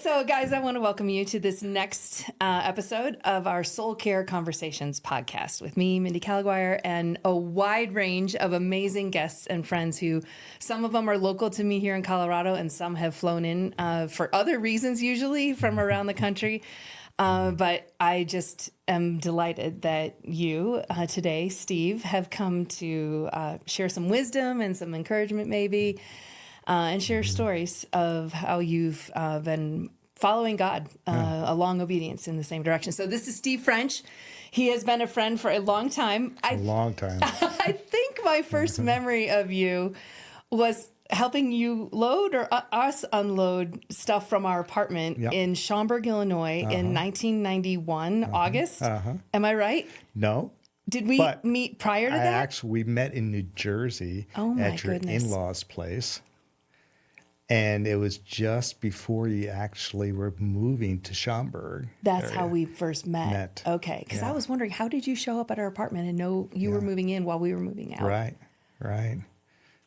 So, guys, I want to welcome you to this next episode of our Soul Care Conversations podcast with me, Mindy Caliguire, and a wide range of amazing guests and friends who some of them are local to me here in Colorado and some have flown in for other reasons, usually from around the country. But I just am delighted that you today, Steve, have come to share some wisdom and some encouragement maybe. And share stories of how you've been following God along obedience in the same direction. So this is Steve French. He has been a friend for a long time. A long time. I think my first memory of you was helping you load or us unload stuff from our apartment in Schaumburg, Illinois in 1991, August. Am I right? No. Did we meet prior to that? We met in New Jersey at your in-laws' place. And it was just before you actually were moving to Schaumburg. That's how we first met. Okay. Because I was wondering, how did you show up at our apartment and know you were moving in while we were moving out? Right.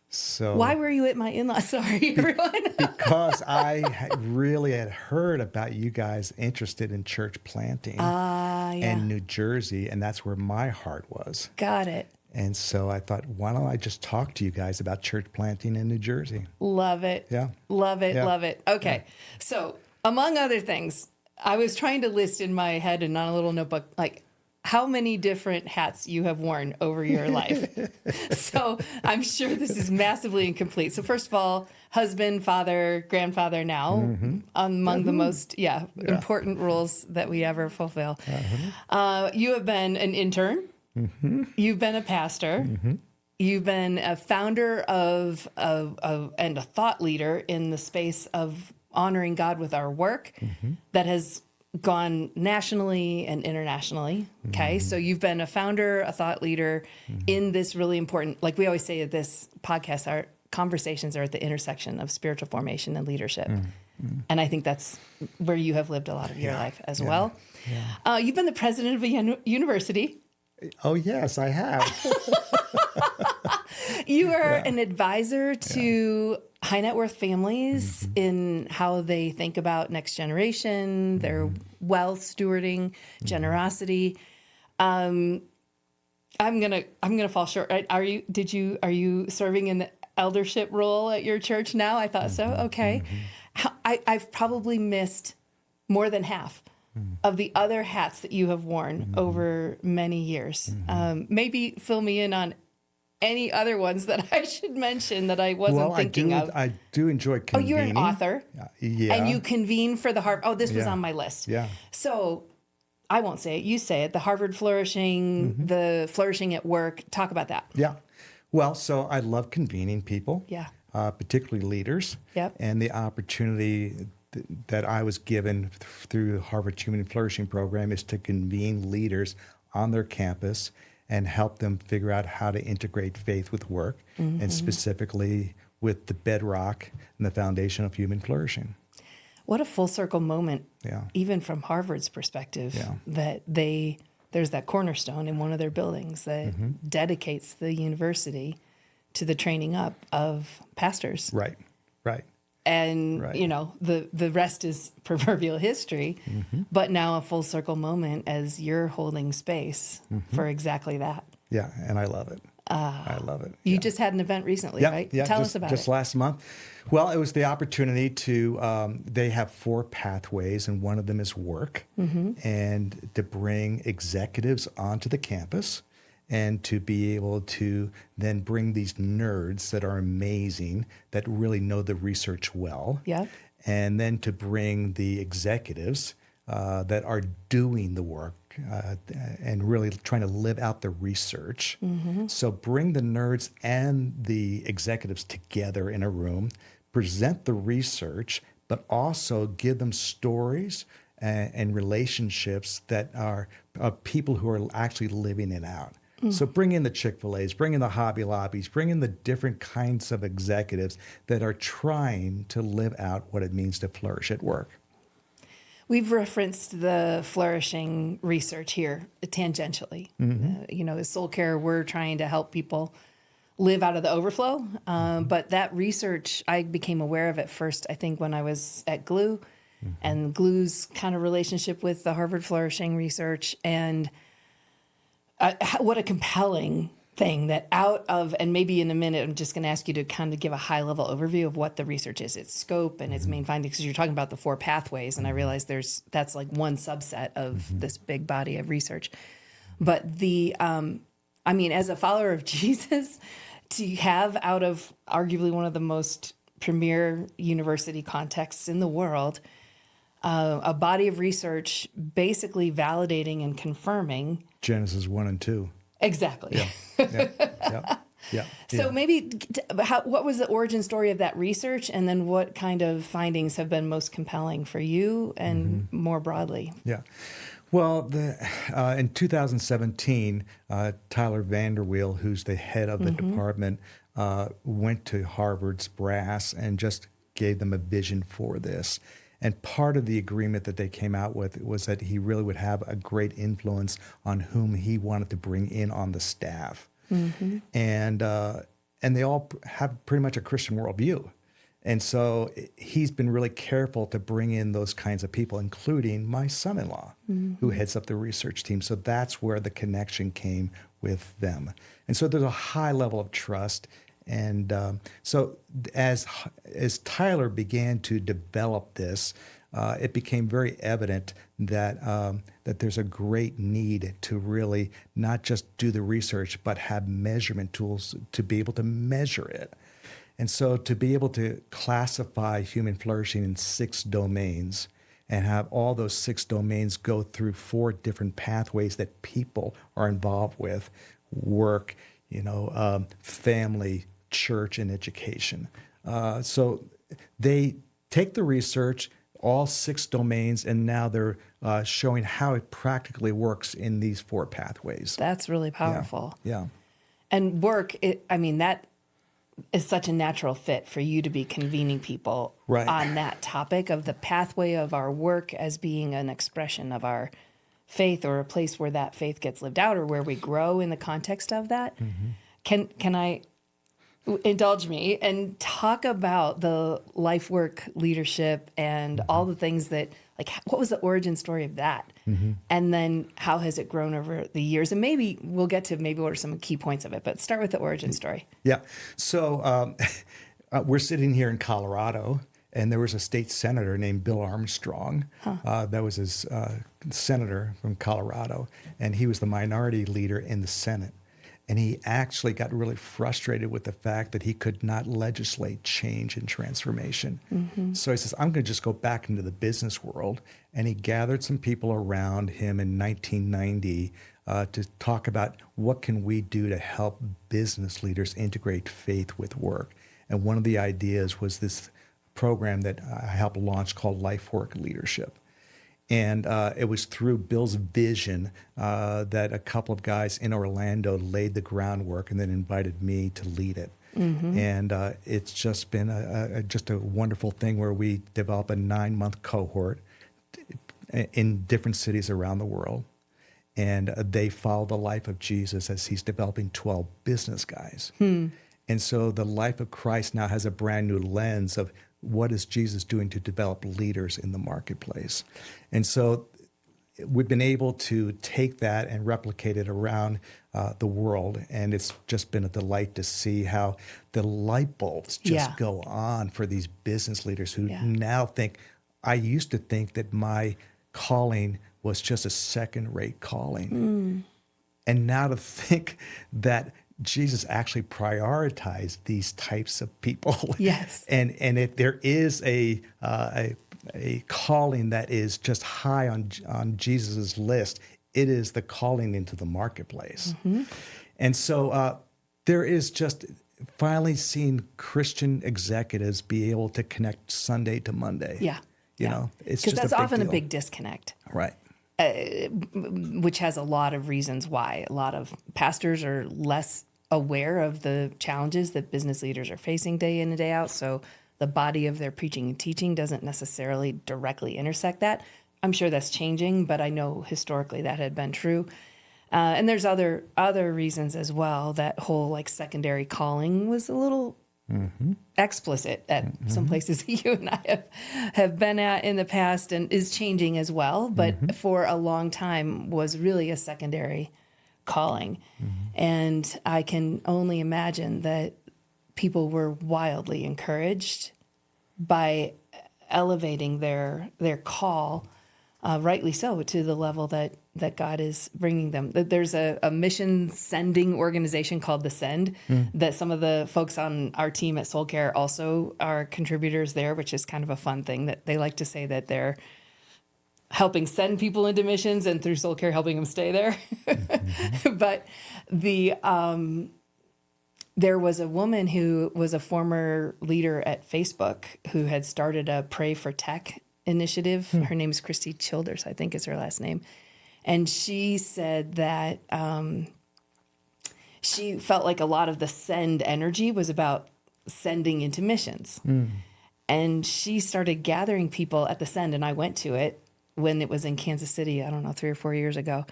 So why were you at my in-laws? Sorry, everyone. Because I really had heard about you guys interested in church planting in New Jersey, and that's where my heart was. Got it. And so I thought, why don't I just talk to you guys about church planting in New Jersey? Love it. Yeah. Love it. Okay. Yeah. So among other things, I was trying to list in my head and on a little notebook, like how many different hats you have worn over your life. So I'm sure this is massively incomplete. So first of all, husband, father, grandfather now, among the most important roles that we ever fulfill. You have been an intern. You've been a pastor. You've been a founder of and a thought leader in the space of honoring God with our work that has gone nationally and internationally. Okay, so you've been a founder, a thought leader in this really important, like we always say at this podcast, our conversations are at the intersection of spiritual formation and leadership. And I think that's where you have lived a lot of your life as well. You've been the president of a university. Oh, yes, I have. You are an advisor to high net worth families in how they think about next generation, their wealth stewarding, generosity. I'm gonna fall short. Are you serving in the eldership role at your church now? I thought so. Okay. I've probably missed more than half of the other hats that you have worn over many years. Maybe fill me in on any other ones that I should mention that I wasn't thinking of. I do enjoy convening. Oh, you're an author. And you convene for the Harvard. Oh, this was on my list. Yeah. So I won't say it. You say it. The Harvard Flourishing, the Flourishing at Work. Talk about that. Yeah. Well, so I love convening people. Yeah. Particularly leaders. Yep. And the opportunity that I was given through Harvard Human Flourishing Program is to convene leaders on their campus and help them figure out how to integrate faith with work, and specifically with the bedrock and the foundation of human flourishing. What a full circle moment, even from Harvard's perspective, that there's that cornerstone in one of their buildings that dedicates the university to the training up of pastors. Right. And, the rest is proverbial history, but now a full circle moment as you're holding space for exactly that. Yeah, and I love it. I love it. You just had an event recently, right? Yeah, Tell us about it. Just last month. Well, it was the opportunity to, they have 4 pathways, and one of them is work, and to bring executives onto the campus and to be able to then bring these nerds that are amazing, that really know the research well, and then to bring the executives that are doing the work and really trying to live out the research. So bring the nerds and the executives together in a room, present the research, but also give them stories and relationships that are of people who are actually living it out. So bring in the Chick-fil-A's, bring in the Hobby Lobbies, bring in the different kinds of executives that are trying to live out what it means to flourish at work. We've referenced the flourishing research here tangentially. As Soul Care, we're trying to help people live out of the overflow. But that research, I became aware of it first, I think, when I was at Glue and Glue's kind of relationship with the Harvard Flourishing research. And what a compelling thing that out of, and maybe in a minute, I'm just going to ask you to kind of give a high level overview of what the research is, its scope and its main findings, because you're talking about the 4 pathways. And I realize that's like one subset of this big body of research. But as a follower of Jesus, to have out of arguably one of the most premier university contexts in the world, a body of research basically validating and confirming Genesis 1 and 2. Exactly. Yeah. So maybe what was the origin story of that research, and then what kind of findings have been most compelling for you and more broadly? Yeah. Well, in 2017, Tyler Vanderweel, who's the head of the department, went to Harvard's brass and just gave them a vision for this. And part of the agreement that they came out with was that he really would have a great influence on whom he wanted to bring in on the staff. And they all have pretty much a Christian worldview. And so he's been really careful to bring in those kinds of people, including my son-in-law, who heads up the research team. So that's where the connection came with them. And so there's a high level of trust. And so as Tyler began to develop this, it became very evident that that there's a great need to really not just do the research, but have measurement tools to be able to measure it. And so to be able to classify human flourishing in 6 domains and have all those 6 domains go through 4 different pathways that people are involved with: work, family, church, and education. So they take the research, all 6 domains, and now they're showing how it practically works in these 4 pathways. That's really powerful. Yeah. And work, that is such a natural fit for you to be convening people on that topic of the pathway of our work as being an expression of our faith, or a place where that faith gets lived out, or where we grow in the context of that. Can I indulge me and talk about the LifeWork leadership and all the things that, like, what was the origin story of that? And then how has it grown over the years? And maybe we'll get to what are some key points of it, but start with the origin story. Yeah. So we're sitting here in Colorado, and there was a state senator named Bill Armstrong. That was his senator from Colorado, and he was the minority leader in the Senate. And he actually got really frustrated with the fact that he could not legislate change and transformation. So he says, I'm going to just go back into the business world. And he gathered some people around him in 1990 to talk about what can we do to help business leaders integrate faith with work. And one of the ideas was this program that I helped launch called LifeWork Leadership. And it was through Bill's vision that a couple of guys in Orlando laid the groundwork and then invited me to lead it. And it's just been just a wonderful thing where we develop a 9-month cohort in different cities around the world. And they follow the life of Jesus as he's developing 12 business guys. And so the life of Christ now has a brand new lens of what is Jesus doing to develop leaders in the marketplace. And so we've been able to take that and replicate it around the world. And it's just been a delight to see how the light bulbs just go on for these business leaders who now think, I used to think that my calling was just a second-rate calling. And now to think that Jesus actually prioritized these types of people. Yes. And if there is a calling that is just high on Jesus's list, it is the calling into the marketplace. And so there is just finally seeing Christian executives be able to connect Sunday to Monday. You know, it's just because that's often a big disconnect. Right. Which has a lot of reasons why. A lot of pastors are less aware of the challenges that business leaders are facing day in and day out. So the body of their preaching and teaching doesn't necessarily directly intersect that. I'm sure that's changing, but I know historically that had been true. And there's other reasons as well. That whole secondary calling was a little explicit at some places you and I have been at in the past, and is changing as well, but for a long time was really a secondary calling. And I can only imagine that people were wildly encouraged by elevating their call, rightly so, to the level that God is bringing them. There's a mission sending organization called The Send that some of the folks on our team at Soul Care also are contributors there, which is kind of a fun thing that they like to say that they're helping send people into missions and through Soul Care helping them stay there. But there was a woman who was a former leader at Facebook who had started a Pray for Tech initiative. Her name is Christy Childers, I think is her last name. And she said that she felt like a lot of the send energy was about sending into missions. And she started gathering people at the Send, and I went to it when it was in Kansas City, I don't know, 3 or 4 years ago,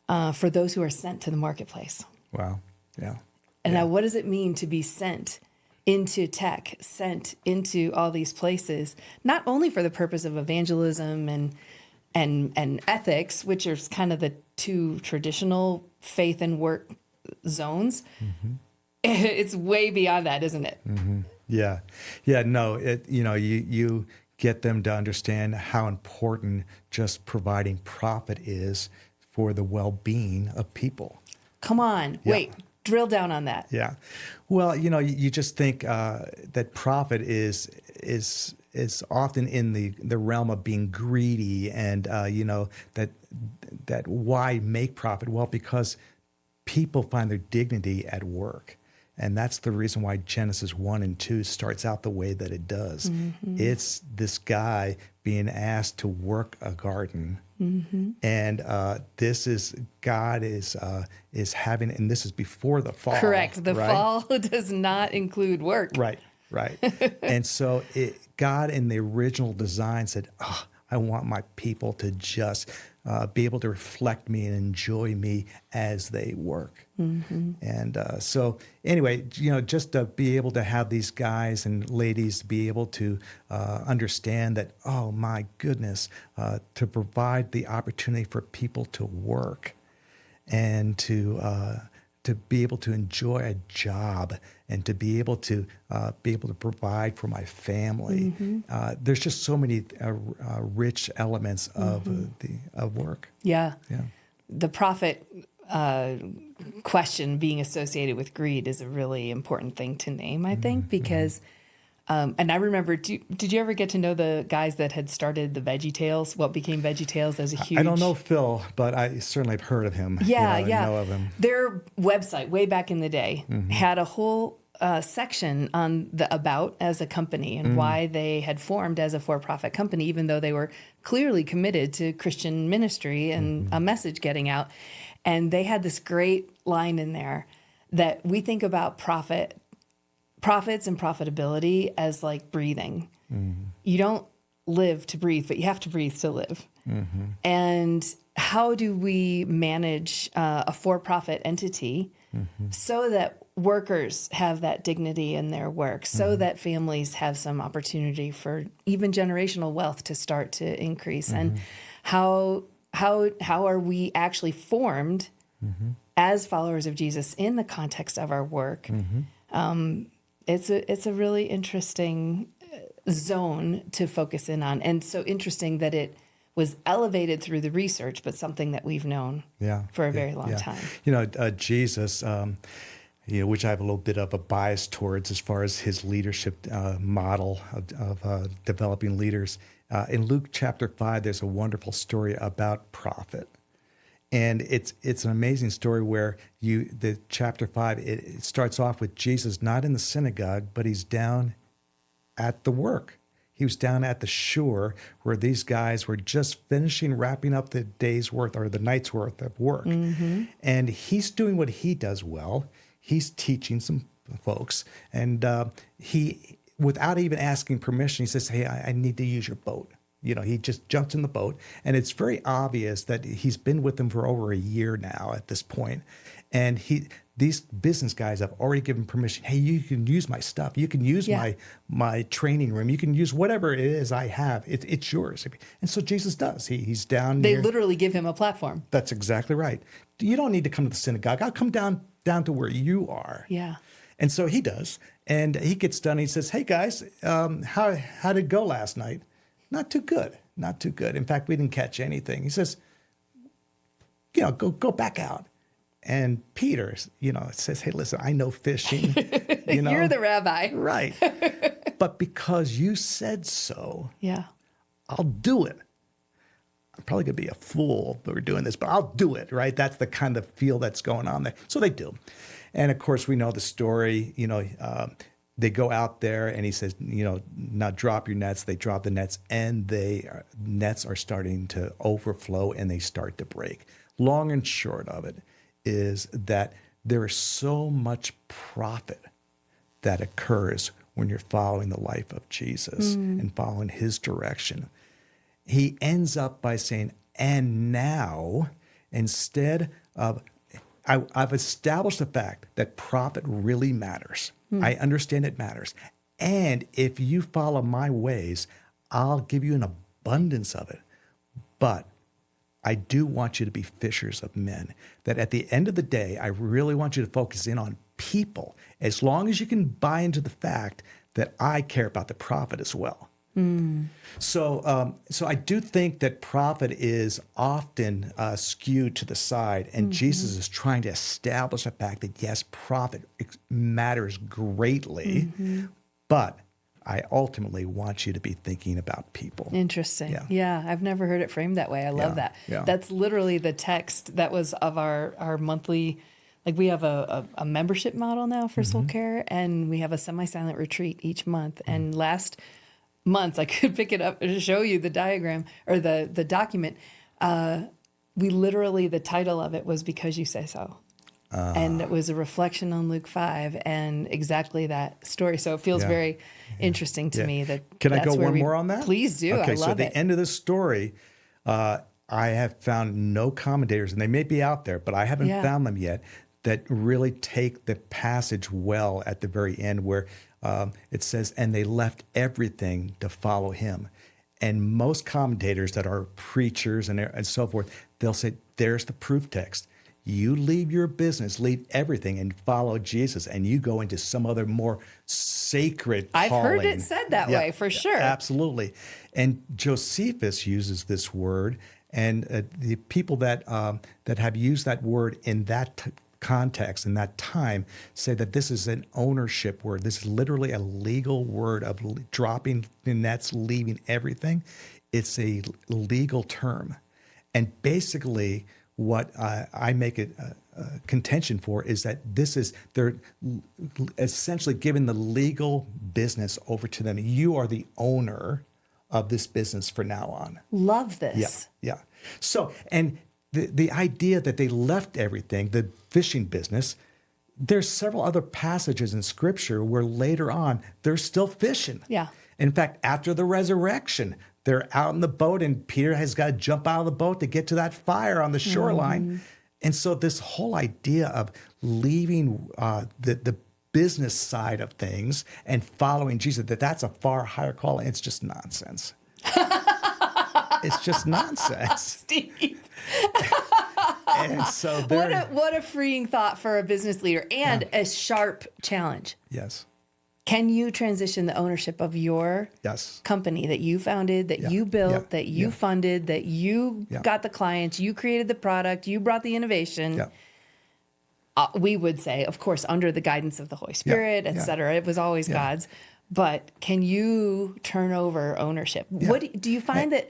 for those who are sent to the marketplace. Wow. Yeah. And now what does it mean to be sent into tech, sent into all these places, not only for the purpose of evangelism and ethics, which are kind of the two traditional faith and work zones. It's way beyond that, isn't it? Yeah. Yeah. No, you get them to understand how important just providing profit is for the well-being of people. Come on. Yeah. Wait, drill down on that. Yeah. Well, you just think that profit is often in the realm of being greedy, and that why make profit? Well, because people find their dignity at work. And that's the reason why Genesis 1 and 2 starts out the way that it does. It's this guy being asked to work a garden. And this is God is having, and this is before the fall. Correct. The right? fall does not include work. Right. And so God in the original design said, I want my people to just be able to reflect me and enjoy me as they work. And so anyway, just to be able to have these guys and ladies be able to understand that, oh my goodness, to provide the opportunity for people to work and to be able to enjoy a job and to be able to provide for my family. There's just so many rich elements of work. Yeah. The profit question being associated with greed is a really important thing to name, I think, because and I remember, did you ever get to know the guys that had started the Veggie Tales? What became Veggie Tales as a huge... I don't know Phil, but I certainly have heard of him. Yeah. know of him. Their website, way back in the day, had a whole section on the about as a company and why they had formed as a for-profit company, even though they were clearly committed to Christian ministry and a message getting out. And they had this great line in there that we think about profits and profitability as like breathing. You don't live to breathe, but you have to breathe to live. And how do we manage a for-profit entity so that workers have that dignity in their work, so that families have some opportunity for even generational wealth to start to increase? And how are we actually formed as followers of Jesus in the context of our work? It's a really interesting zone to focus in on, and so interesting that it was elevated through the research, but something that we've known for a very long time. Jesus, which I have a little bit of a bias towards as far as his leadership model of developing leaders. In Luke chapter 5, there's a wonderful story about profit. And it's an amazing story where the chapter 5, it starts off with Jesus not in the synagogue, but he's down at the work. He was down at the shore where these guys were just wrapping up the day's worth or the night's worth of work. And he's doing what he does well. He's teaching some folks. And he, without even asking permission, he says, hey, I need to use your boat. He just jumps in the boat, and it's very obvious that he's been with them for over a year now at this point. And these business guys have already given permission. Hey, you can use my stuff. You can use my training room. You can use whatever it is I have. It's yours. And so Jesus does. He's down. They literally give him a platform. That's exactly right. You don't need to come to the synagogue. I'll come down to where you are. Yeah. And so he does. And he gets done. He says, hey, guys, how did it go last night? Not too good. Not too good. In fact, we didn't catch anything. He says, go back out. And Peter, says, hey, listen, I know fishing. You're the rabbi. Right. But because you said so, I'll do it. I'm probably going to be a fool that we're doing this, but I'll do it, right? That's the kind of feel that's going on there. So they do. And of course, we know the story. They go out there and he says, now drop your nets. They drop the nets and nets are starting to overflow and they start to break. Long and short of it is that there is so much profit that occurs when you're following the life of Jesus and following his direction. He ends up by saying, and now, instead of, I've established the fact that profit really matters. I understand it matters. And if you follow my ways, I'll give you an abundance of it. But I do want you to be fishers of men. That at the end of the day, I really want you to focus in on people, as long as you can buy into the fact that I care about the profit as well. So I do think that profit is often skewed to the side, and Jesus is trying to establish the fact that, yes, profit matters greatly, but I ultimately want you to be thinking about people. Interesting. Yeah, I've never heard it framed that way. I love that. Yeah. That's literally the text that was of our monthly, like we have a membership model now for Soul Care, and we have a semi-silent retreat each month. And last month, I could pick it up and show you the diagram or the document. We literally, the title of it was Because You Say So. And it was a reflection on Luke 5 and exactly that story. So it feels very interesting to me that Can I that's go where one more on that? Please do. Okay, I love so the end of this story, I have found no commentators, and they may be out there, but I haven't found them yet, that really take the passage well at the very end where it says, and they left everything to follow him. And most commentators that are preachers and so forth, they'll say, there's the proof text. You leave your business, leave everything, and follow Jesus, and you go into some other more sacred calling. I've heard it said that way, for sure. Absolutely. And Josephus uses this word, and the people that have used that word in that context, in that time, say that this is an ownership word. This is literally a legal word of dropping the nets, leaving everything. It's a legal term. And basically, what I make it a contention for is that they're essentially giving the legal business over to them. You are the owner of this business from now on. Love this. Yeah. So, and the idea that they left everything, the fishing business, there's several other passages in Scripture where later on they're still fishing. Yeah. In fact, after the resurrection, they're out in the boat, and Peter has got to jump out of the boat to get to that fire on the shoreline. And so this whole idea of leaving the business side of things and following Jesus, that's a far higher calling. It's just nonsense. It's just nonsense. Steve. And so what a freeing thought for a business leader, and a sharp challenge. Yes. Can you transition the ownership of your company that you founded, that you built, that you funded, that you got the clients, you created the product, you brought the innovation? We would say, of course, under the guidance of the Holy Spirit, et cetera. It was always God's. But can you turn over ownership? What do you find that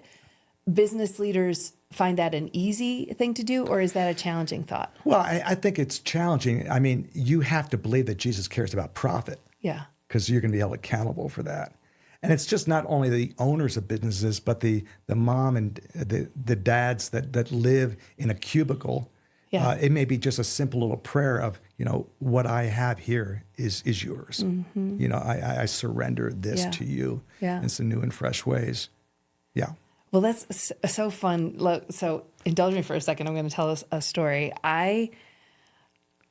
business leaders find that an easy thing to do, or is that a challenging thought? Well, I think it's challenging. I mean, you have to believe that Jesus cares about profit. Yeah. Because you're going to be held accountable for that. And it's just not only the owners of businesses, but the mom and the dads that live in a cubicle. Yeah. It may be just a simple little prayer of, what I have here is yours. I surrender this to you in some new and fresh ways. Yeah. Well, that's so fun. So indulge me for a second. I'm going to tell us a story. I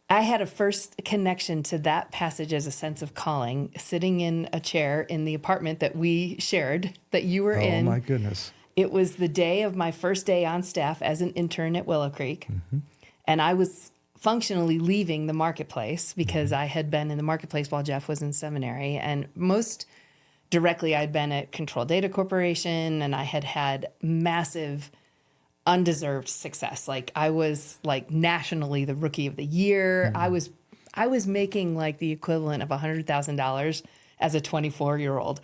had a first connection to that passage as a sense of calling, sitting in a chair in the apartment that we shared, that you were in. Oh, my goodness. It was the day of my first day on staff as an intern at Willow Creek. And I was functionally leaving the marketplace because I had been in the marketplace while Jeff was in seminary. And most directly, I'd been at Control Data Corporation, and I had massive undeserved success. Like I was like nationally the rookie of the year. I was making like the equivalent of $100,000 as a 24-year-old.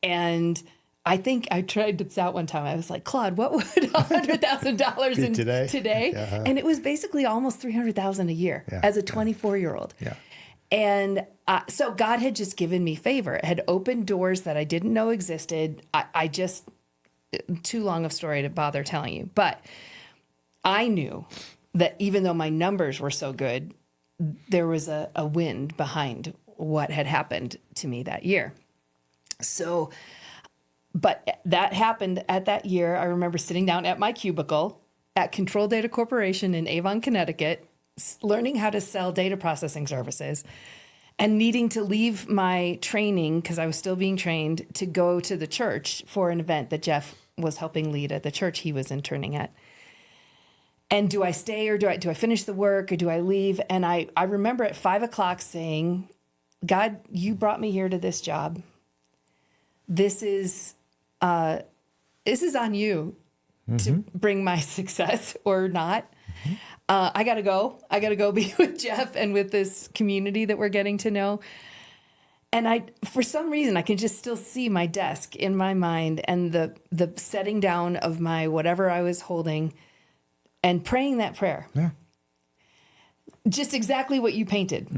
And I think I tried this out one time. I was like, Claude, what would $100,000 in today? Uh-huh. And it was basically almost $300,000 a year as a 24-year-old. Yeah. And so God had just given me favor. It had opened doors that I didn't know existed. I just, too long of story to bother telling you. But I knew that even though my numbers were so good, there was a wind behind what had happened to me that year. So, but that happened at that year. I remember sitting down at my cubicle at Control Data Corporation in Avon, Connecticut, learning how to sell data processing services and needing to leave my training, because I was still being trained, to go to the church for an event that Jeff was helping lead at the church he was interning at. And do I stay or do I finish the work or do I leave? And I remember at 5:00 saying, God, you brought me here to this job. This is on you to bring my success or not. I got to go. I got to go be with Jeff and with this community that we're getting to know. And for some reason, I can just still see my desk in my mind and the setting down of my whatever I was holding and praying that prayer. Yeah. Just exactly what you painted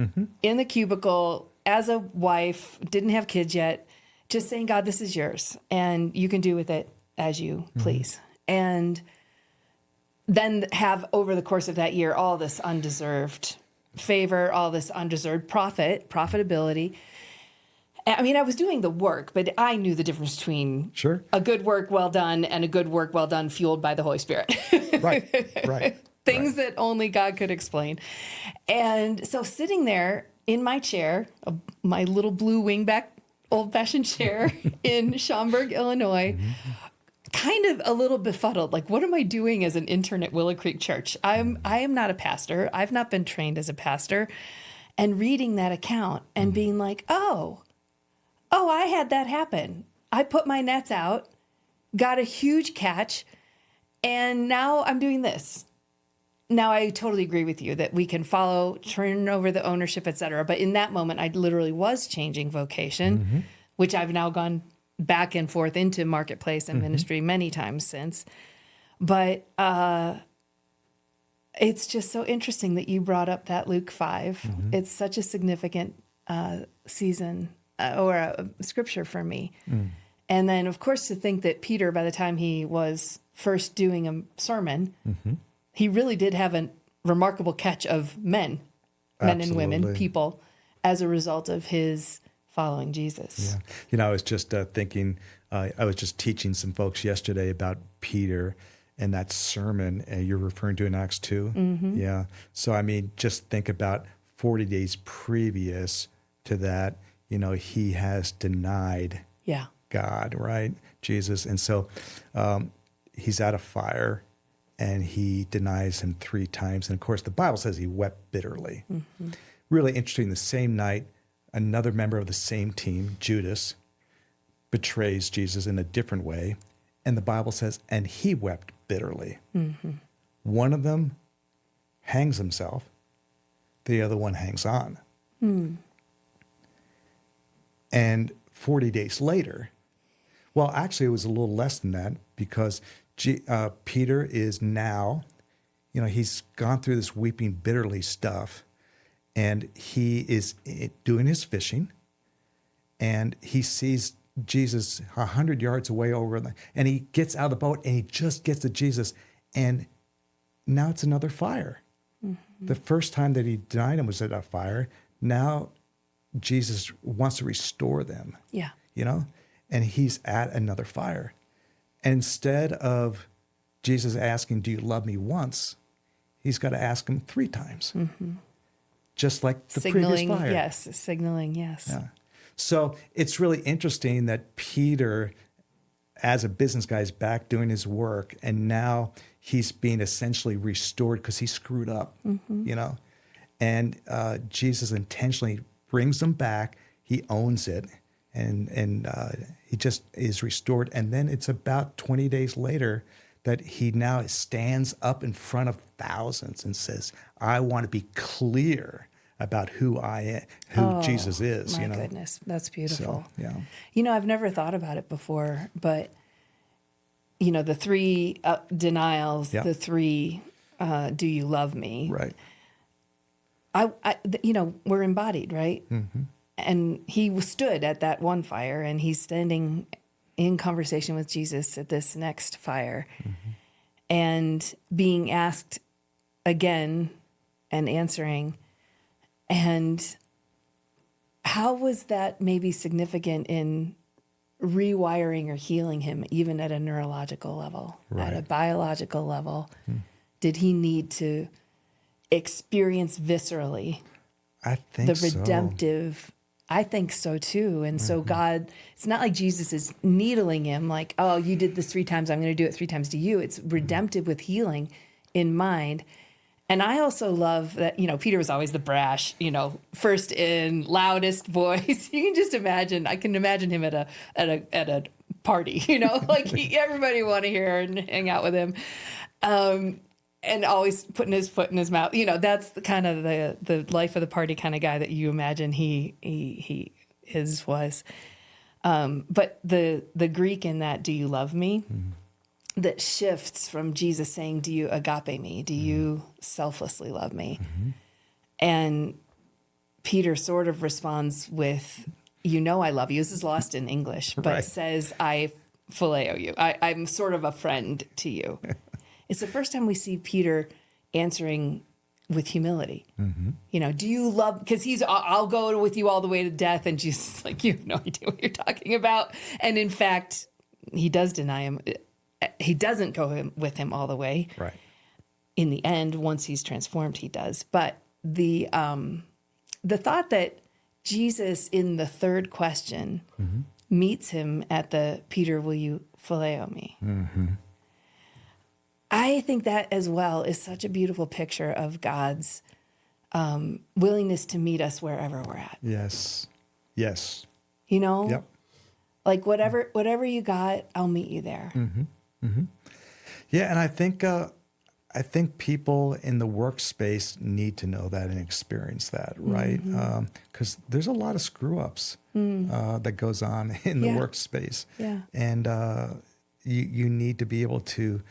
in the cubicle as a wife, didn't have kids yet, just saying, God, this is yours and you can do with it as you please. And then have over the course of that year, all this undeserved favor, all this undeserved profitability. I mean, I was doing the work, but I knew the difference between a good work well done and a good work well done fueled by the Holy Spirit. Right. Things that only God could explain. And so sitting there in my chair, my little blue wingback old-fashioned chair in Schaumburg, Illinois, kind of a little befuddled. Like, what am I doing as an intern at Willow Creek Church? I am not a pastor. I've not been trained as a pastor. And reading that account and being like, oh, I had that happen. I put my nets out, got a huge catch, and now I'm doing this. Now, I totally agree with you that we can follow, turn over the ownership, et cetera. But in that moment, I literally was changing vocation, which I've now gone back and forth into marketplace and ministry many times since. But it's just so interesting that you brought up that Luke 5. It's such a significant season or a scripture for me. And then, of course, to think that Peter, by the time he was first doing a sermon, he really did have a remarkable catch of men and women, people, as a result of his following Jesus. Yeah. You know, I was just thinking, I was just teaching some folks yesterday about Peter and that sermon you're referring to in Acts 2. Yeah. So, I mean, just think about 40 days previous to that, you know, he has denied God, right? Jesus. And so he's at a fire and he denies him 3 times. And of course, the Bible says he wept bitterly. Really interesting. The same night, another member of the same team, Judas, betrays Jesus in a different way. And the Bible says, and he wept bitterly. One of them hangs himself. The other one hangs on. And 40 days later, well, actually, it was a little less than that because Peter is now, you know, he's gone through this weeping bitterly stuff. And he is doing his fishing, and he sees Jesus 100 yards away over, and he gets out of the boat, and he just gets to Jesus, and now it's another fire. The first time that he denied him was at a fire. Now Jesus wants to restore them. You know, and he's at another fire, instead of Jesus asking, do you love me once, he's got to ask him 3 times. Just like the previous fire. Signaling, yes. Yeah. So it's really interesting that Peter, as a business guy, is back doing his work, and now he's being essentially restored because he screwed up, you know? And Jesus intentionally brings him back. He owns it, and he just is restored. And then it's about 20 days later that he now stands up in front of thousands and says, I want to be clear about who I am, who Jesus is. My goodness, that's beautiful. So, yeah. You know, I've never thought about it before, but, you know, the 3 denials, the 3, do you love me? Right. You know, we're embodied, right? And he stood at that one fire, and he's standing in conversation with Jesus at this next fire, and being asked again and answering. And how was that maybe significant in rewiring or healing him, even at a neurological level, at a biological level? Did he need to experience viscerally I think the redemptive? I think so too. And so God, it's not like Jesus is needling him like, oh, you did this 3 times, I'm going to do it 3 times to you. It's redemptive with healing in mind. And I also love that, you know, Peter was always the brash, you know, first in, loudest voice. You can just imagine, I can imagine him at a party, you know, like everybody want to hear and hang out with him. And always putting his foot in his mouth. You know, that's the kind of the life of the party kind of guy that you imagine his was. But the Greek in that, do you love me? That shifts from Jesus saying, do you agape me? Do you selflessly love me? And Peter sort of responds with, you know I love you. This is lost in English, but says, I phileo you. I'm sort of a friend to you. It's the first time we see Peter answering with humility. You know, do you love, because I'll go with you all the way to death. And Jesus is like, you have no idea what you're talking about. And in fact, he does deny him. He doesn't go with him all the way. Right. In the end, once he's transformed, he does. But the thought that Jesus, in the 3rd question, meets him at the, Peter, will you phileo me? I think that as well is such a beautiful picture of God's willingness to meet us wherever we're at. Yes. You know? Yep. Like whatever you got, I'll meet you there. Yeah, and I think people in the workspace need to know that and experience that, right? Because there's a lot of screw ups that goes on in the workspace, and you need to be able to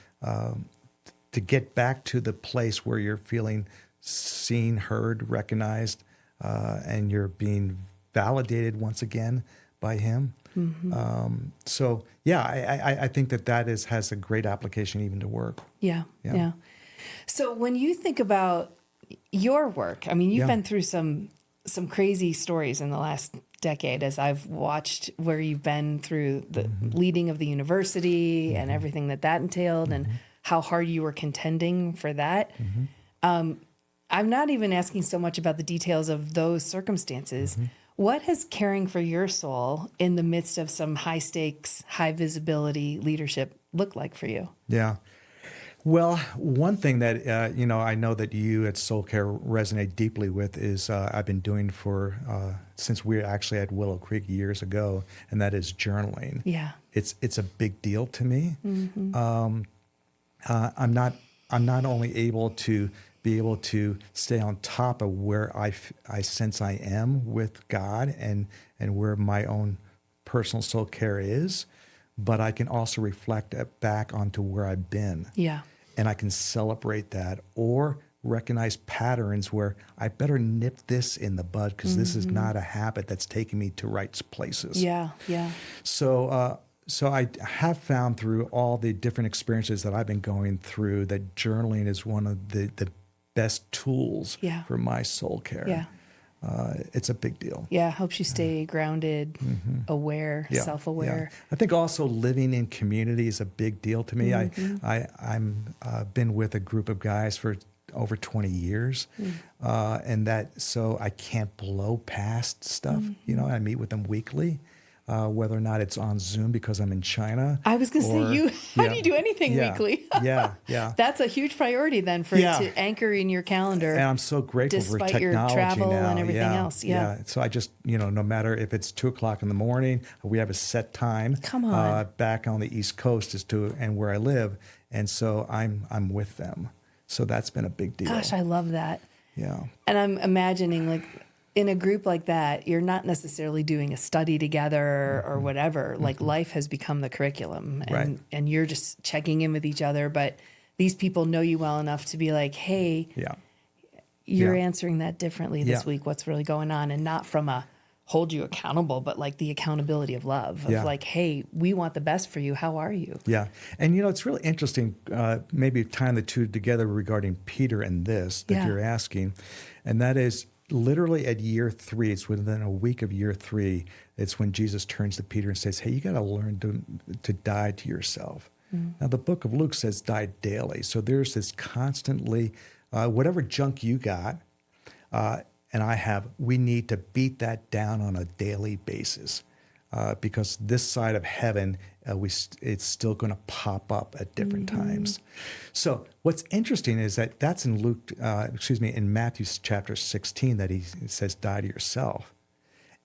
get back to the place where you're feeling seen, heard, recognized, and you're being validated once again by him. So yeah, I think that has a great application even to work. Yeah. So when you think about your work, I mean, you've been through some crazy stories in the last decade, as I've watched where you've been through the leading of the university and everything that entailed, and how hard you were contending for that. I'm not even asking so much about the details of those circumstances. What has caring for your soul in the midst of some high stakes, high visibility leadership look like for you? Yeah. Well, one thing that, I know that you at Soul Care resonate deeply with is I've been doing for, since we were actually at Willow Creek years ago, and that is journaling. Yeah. It's a big deal to me. I'm not only able to be able to stay on top of where I sense I am with God and where my own personal soul care is, but I can also reflect back onto where I've been. Yeah. And I can celebrate that or recognize patterns where I better nip this in the bud because this is not a habit that's taking me to right places. Yeah, yeah. So I have found through all the different experiences that I've been going through that journaling is one of the best tools for my soul care. Yeah. it's a big deal. Yeah, helps you stay grounded, aware, Yeah, self-aware. yeah. I think also living in community is a big deal to me. I'm been with a group of guys for over 20 years, and so I can't blow past stuff. You know, I meet with them weekly. Whether or not it's on Zoom because I'm in China. I was going to say, how do you do anything weekly? yeah. That's a huge priority then for it to anchor in your calendar. And I'm so grateful for despite technology your travel now. and everything else. Yeah. So I just, no matter if it's 2:00 in the morning, we have a set time. Come on. Back on the East Coast and where I live. And so I'm with them. So that's been a big deal. Gosh, I love that. Yeah. And I'm imagining like in a group like that, you're not necessarily doing a study together or whatever. Like life has become the curriculum and you're just checking in with each other. But these people know you well enough to be like, hey, you're answering that differently this week. What's really going on? And not from a hold you accountable, but like the accountability of love of like, hey, we want the best for you. How are you? Yeah. And, it's really interesting, maybe tying the two together regarding Peter and this that you're asking. And that is, literally at year 3, it's within a week of year 3, it's when Jesus turns to Peter and says, hey, you got to learn to die to yourself. Now, the book of Luke says die daily. So there's this constantly, whatever junk you got, and I have, we need to beat that down on a daily basis. Because this side of heaven, it's still going to pop up at different times. So what's interesting is that's in in Matthew chapter 16 that he says, die to yourself.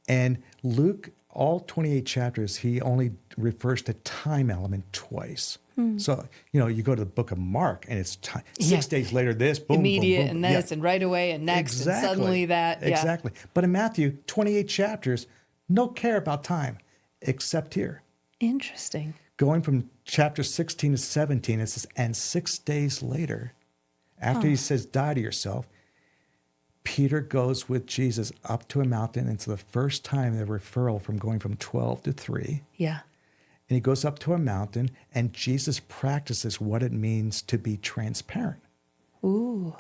And Luke, all 28 chapters, he only refers to time element twice. So, you go to the book of Mark and it's 6 days later, this, boom, immediate, boom, boom. And this, and right away, and next, and suddenly that. Exactly. But in Matthew, 28 chapters, no care about time, except here. Interesting. Going from chapter 16 to 17, it says, and 6 days later, after he says, die to yourself, Peter goes with Jesus up to a mountain. It's the first time the referral from going from 12 to 3. Yeah. And he goes up to a mountain, and Jesus practices what it means to be transparent. Ooh.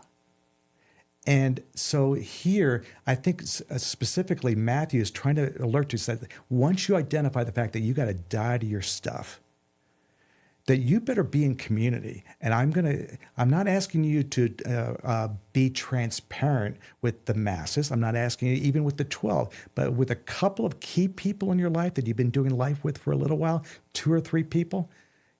And so here, I think specifically Matthew is trying to alert you that once you identify the fact that you got to die to your stuff, that you better be in community. And I'm not asking you to be transparent with the masses. I'm not asking you even with the 12, but with a couple of key people in your life that you've been doing life with for a little while, 2 or 3 people,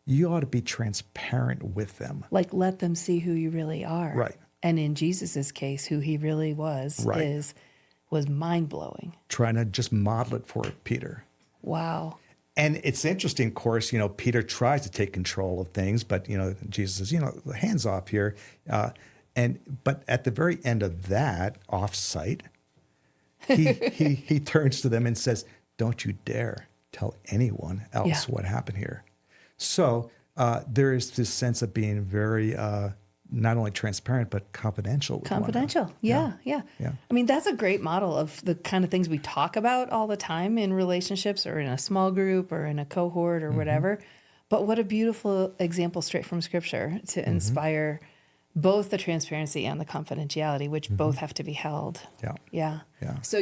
you ought to be transparent with them. Like let them see who you really are. Right. And in Jesus's case, who he really was was mind-blowing. Trying to just model it for Peter. Wow. And it's interesting, of course, Peter tries to take control of things, but, Jesus says, hands off here. But at the very end of that, off-site, he turns to them and says, don't you dare tell anyone else what happened here. So there is this sense of being very not only transparent, but confidential. Confidential. Yeah. I mean, that's a great model of the kind of things we talk about all the time in relationships or in a small group or in a cohort or whatever. But what a beautiful example straight from Scripture to inspire both the transparency and the confidentiality, which both have to be held. Yeah. So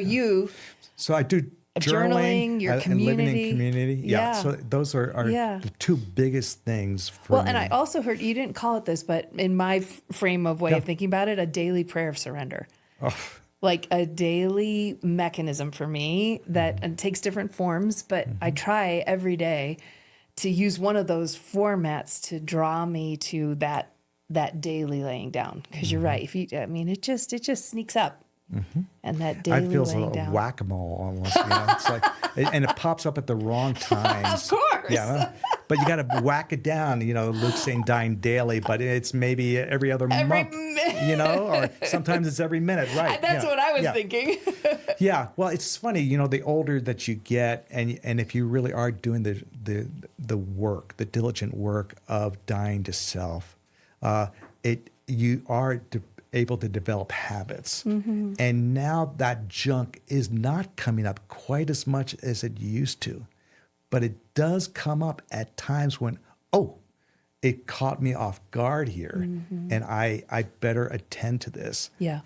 I do journaling, your community. And living in community. Yeah. So those are the 2 biggest things for me. And I also heard, you didn't call it this, but in my frame of way of thinking about it, a daily prayer of surrender. Oh. Like a daily mechanism for me that takes different forms, but I try every day to use one of those formats to draw me to that daily laying down. Because you're right. It just sneaks up. And that daily I feel laying like down. Whack-a-mole almost. It's like, and it pops up at the wrong times. Of course. Yeah, but you got to whack it down. Luke's saying dying daily, but it's maybe every other month. Or sometimes it's every minute. Right. That's what I was thinking. Yeah. Well, it's funny. The older that you get, and if you really are doing the work, the diligent work of dying to self, you are able to develop habits. And now that junk is not coming up quite as much as it used to. But it does come up at times when, it caught me off guard here. And I better attend to this. Yeah.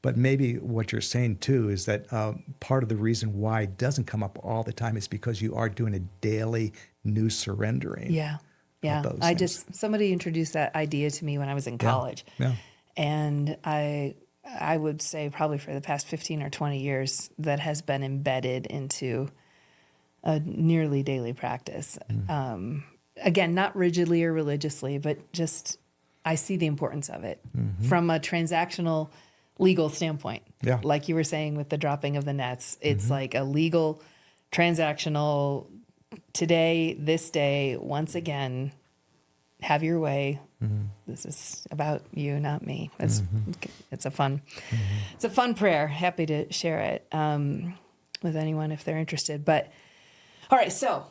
But maybe what you're saying too is that part of the reason why it doesn't come up all the time is because you are doing a daily new surrendering. Yeah. of those things. Somebody introduced that idea to me when I was in college. Yeah. And I would say probably for the past 15 or 20 years that has been embedded into a nearly daily practice. Again, not rigidly or religiously, but just I see the importance of it from a transactional legal standpoint. Yeah. Like you were saying with the dropping of the nets, it's like a legal, transactional, today, this day, once again, have your way. This is about you, not me. It's a fun prayer. Happy to share it with anyone if they're interested. But all right, so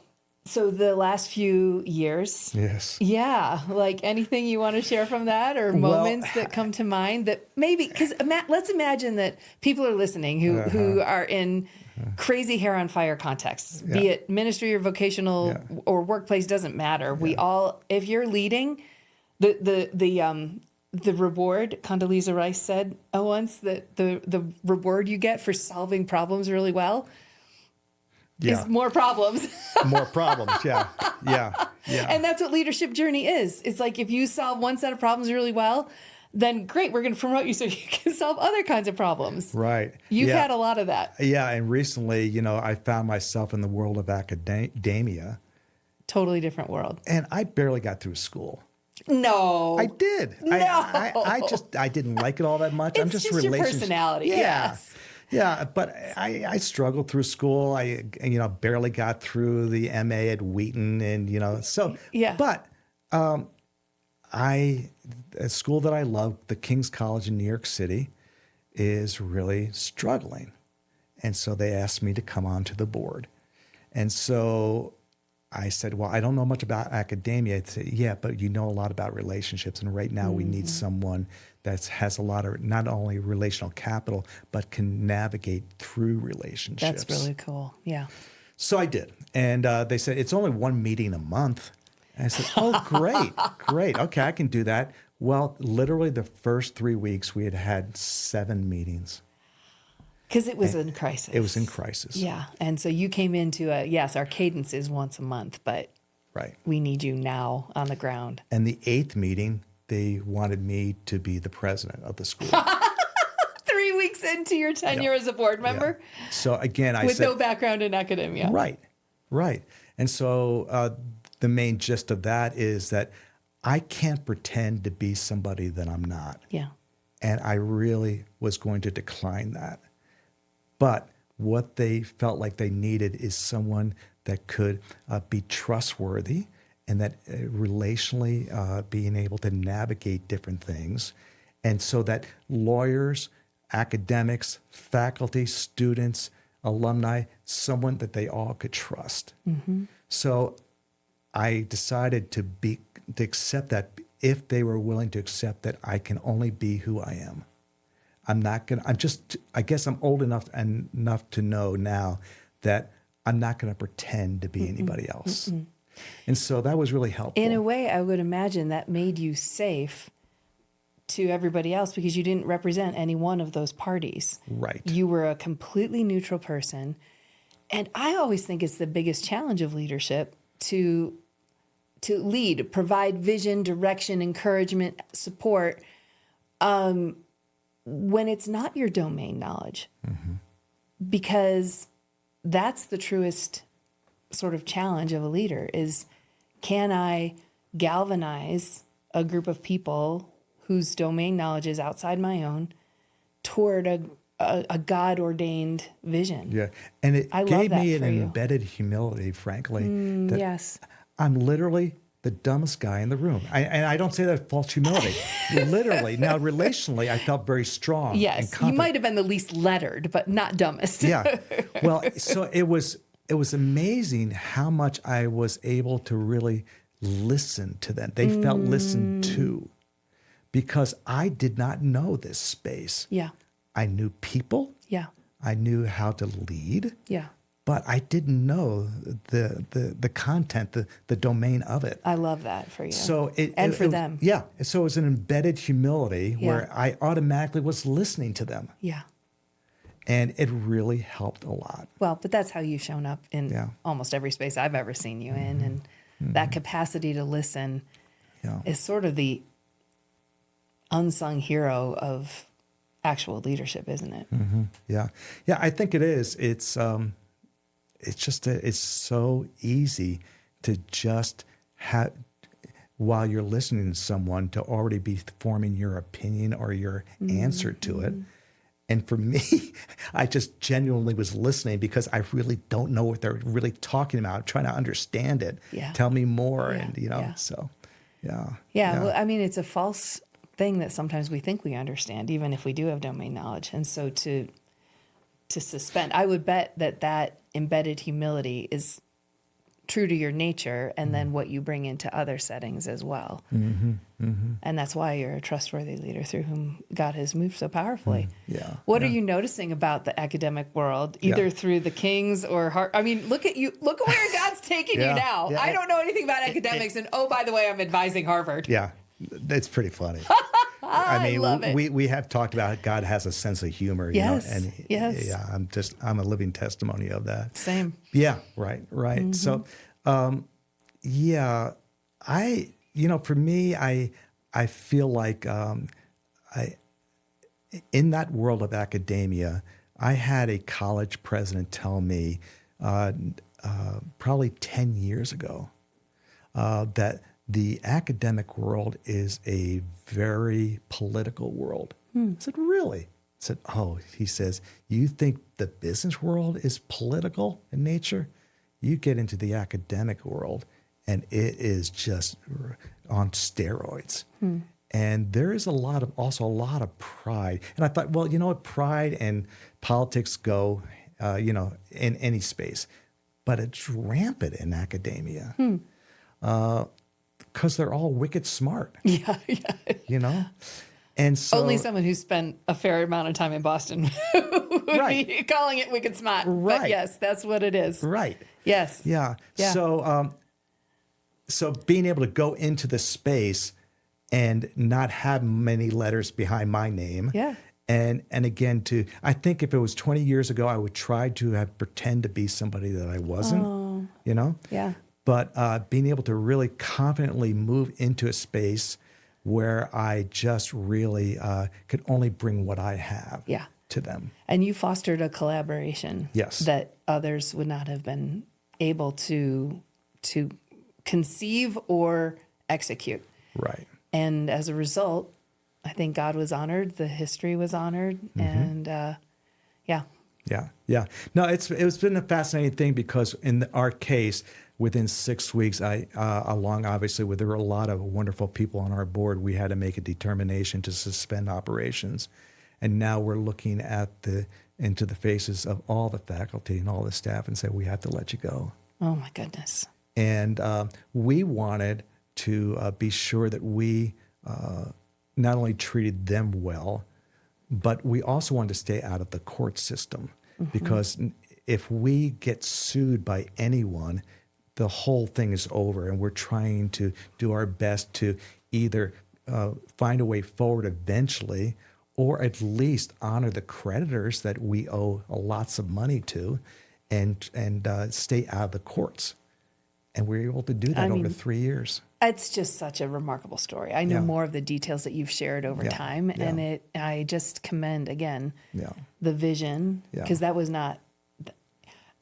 the last few years. Yes. Yeah, like anything you want to share from that, or moments that come to mind that maybe, because let's imagine that people are listening who are in crazy hair on fire contexts, be it ministry or vocational or workplace, doesn't matter. We all, if you're leading, the reward, Condoleezza Rice said once, that the reward you get for solving problems really well is more problems. More problems, yeah. And that's what leadership journey is. It's like if you solve one set of problems really well, then great, we're going to promote you so you can solve other kinds of problems. Right. You've had a lot of that. Yeah, and recently, I found myself in the world of academia. Totally different world. And I barely got through school. No. I did. No. I didn't like it all that much. It's just your personality. Yeah. Yes. Yeah, but I struggled through school. I barely got through the MA at Wheaton, and so. Yeah. But a school that I love, the King's College in New York City, is really struggling, and so they asked me to come onto the board, and so I said, well, I don't know much about academia. They said, yeah, but you know a lot about relationships, and right now we need someone that has a lot of not only relational capital, but can navigate through relationships. That's really cool. Yeah. So I did. And they said, it's only one meeting a month. And I said, oh, great. Okay, I can do that. Well, literally the first 3 weeks, we had 7 meetings. Because it was in crisis. It was in crisis. Yeah. And so you came into yes, our cadence is once a month, but we need you now on the ground. And the 8th meeting, they wanted me to be the president of the school. 3 weeks into your tenure as a board member? Yeah. So again, I said... With no background in academia. Right. And so the main gist of that is that I can't pretend to be somebody that I'm not. Yeah. And I really was going to decline that. But what they felt like they needed is someone that could be trustworthy, and that relationally being able to navigate different things. And so that lawyers, academics, faculty, students, alumni, someone that they all could trust. So I decided to accept that if they were willing to accept that I can only be who I am. I guess I'm old enough to know now that I'm not going to pretend to be anybody else. And so that was really helpful. In a way, I would imagine that made you safe to everybody else because you didn't represent any one of those parties. Right. You were a completely neutral person. And I always think it's the biggest challenge of leadership to lead, provide vision, direction, encouragement, support, when it's not your domain knowledge. Because that's the truest sort of challenge of a leader is, can I galvanize a group of people whose domain knowledge is outside my own toward a God-ordained vision? Yeah. And it gave me an embedded humility, frankly. That yes. I'm literally the dumbest guy in the room. And I don't say that with false humility. Literally. Now, relationally, I felt very strong. Yes. And confident. You might have been the least lettered, but not dumbest. Yeah. Well, so it was amazing how much I was able to really listen to them. They felt listened to because I did not know this space. Yeah. I knew people. Yeah. I knew how to lead. Yeah. but I didn't know the content, the domain of it. I love that for you. So for them. Yeah. So it was an embedded humility Yeah. where I automatically was listening to them. Yeah. And it really helped a lot. Well, but that's how you've shown up in Yeah. almost every space I've ever seen you in. And that capacity to listen Yeah. is sort of the unsung hero of actual leadership, isn't it? Yeah. Yeah, I think it is. It's just it's so easy to just have, while you're listening to someone, to already be forming your opinion or your answer to it. And for me, I just genuinely was listening because I really don't know what they're really talking about. I'm trying to understand it. Yeah. Tell me more. Yeah. And, so, yeah. Yeah. Well, I mean, it's a false thing that sometimes we think we understand, even if we do have domain knowledge. And so to suspend, I would bet that embedded humility is true to your nature and then what you bring into other settings as well. And that's why you're a trustworthy leader through whom God has moved so powerfully. Yeah. What are you noticing about the academic world, either through the Kings or I mean, look at you, look at where God's taking you now. Yeah. I don't know anything about academics. And oh, by the way, I'm advising Harvard. Yeah. That's pretty funny. I mean, love it. we have talked about God has a sense of humor. Yes, You know, and yes. yeah, I'm a living testimony of that. Same. Yeah, right. So, yeah, for me, I feel like in that world of academia, I had a college president tell me probably 10 years ago that the academic world is a very political world. I said, really? I said, oh, he says, you think the business world is political in nature? You get into the academic world and it is just on steroids. And there is also a lot of pride. And I thought, well, you know what? Pride and politics go, in any space, but it's rampant in academia. Because they're all wicked smart. Yeah. And so Only someone who spent a fair amount of time in Boston would be calling it wicked smart. Right. But yes, that's what it is. Right. Yes. Yeah. Yeah. So being able to go into the space and not have many letters behind my name. Yeah. And again, I think if it was 20 years ago, I would try to pretend to be somebody that I wasn't, Yeah. But being able to really confidently move into a space where I just really could only bring what I have to them. And you fostered a collaboration that others would not have been able to conceive or execute. Right. And as a result, I think God was honored, the history was honored, and Yeah. No, it's been a fascinating thing because in our case, within 6 weeks, there were a lot of wonderful people on our board. We had to make a determination to suspend operations, and now we're looking into the faces of all the faculty and all the staff and say we have to let you go. oh my goodness. And we wanted to be sure that we not only treated them well, but we also wanted to stay out of the court system. Because if we get sued by anyone, the whole thing is over. And we're trying to do our best to either find a way forward eventually, or at least honor the creditors that we owe lots of money to, and stay out of the courts. And we were able to do that over 3 years. It's just such a remarkable story. I know more of the details that you've shared over time, and I just commend again the vision, because that was not.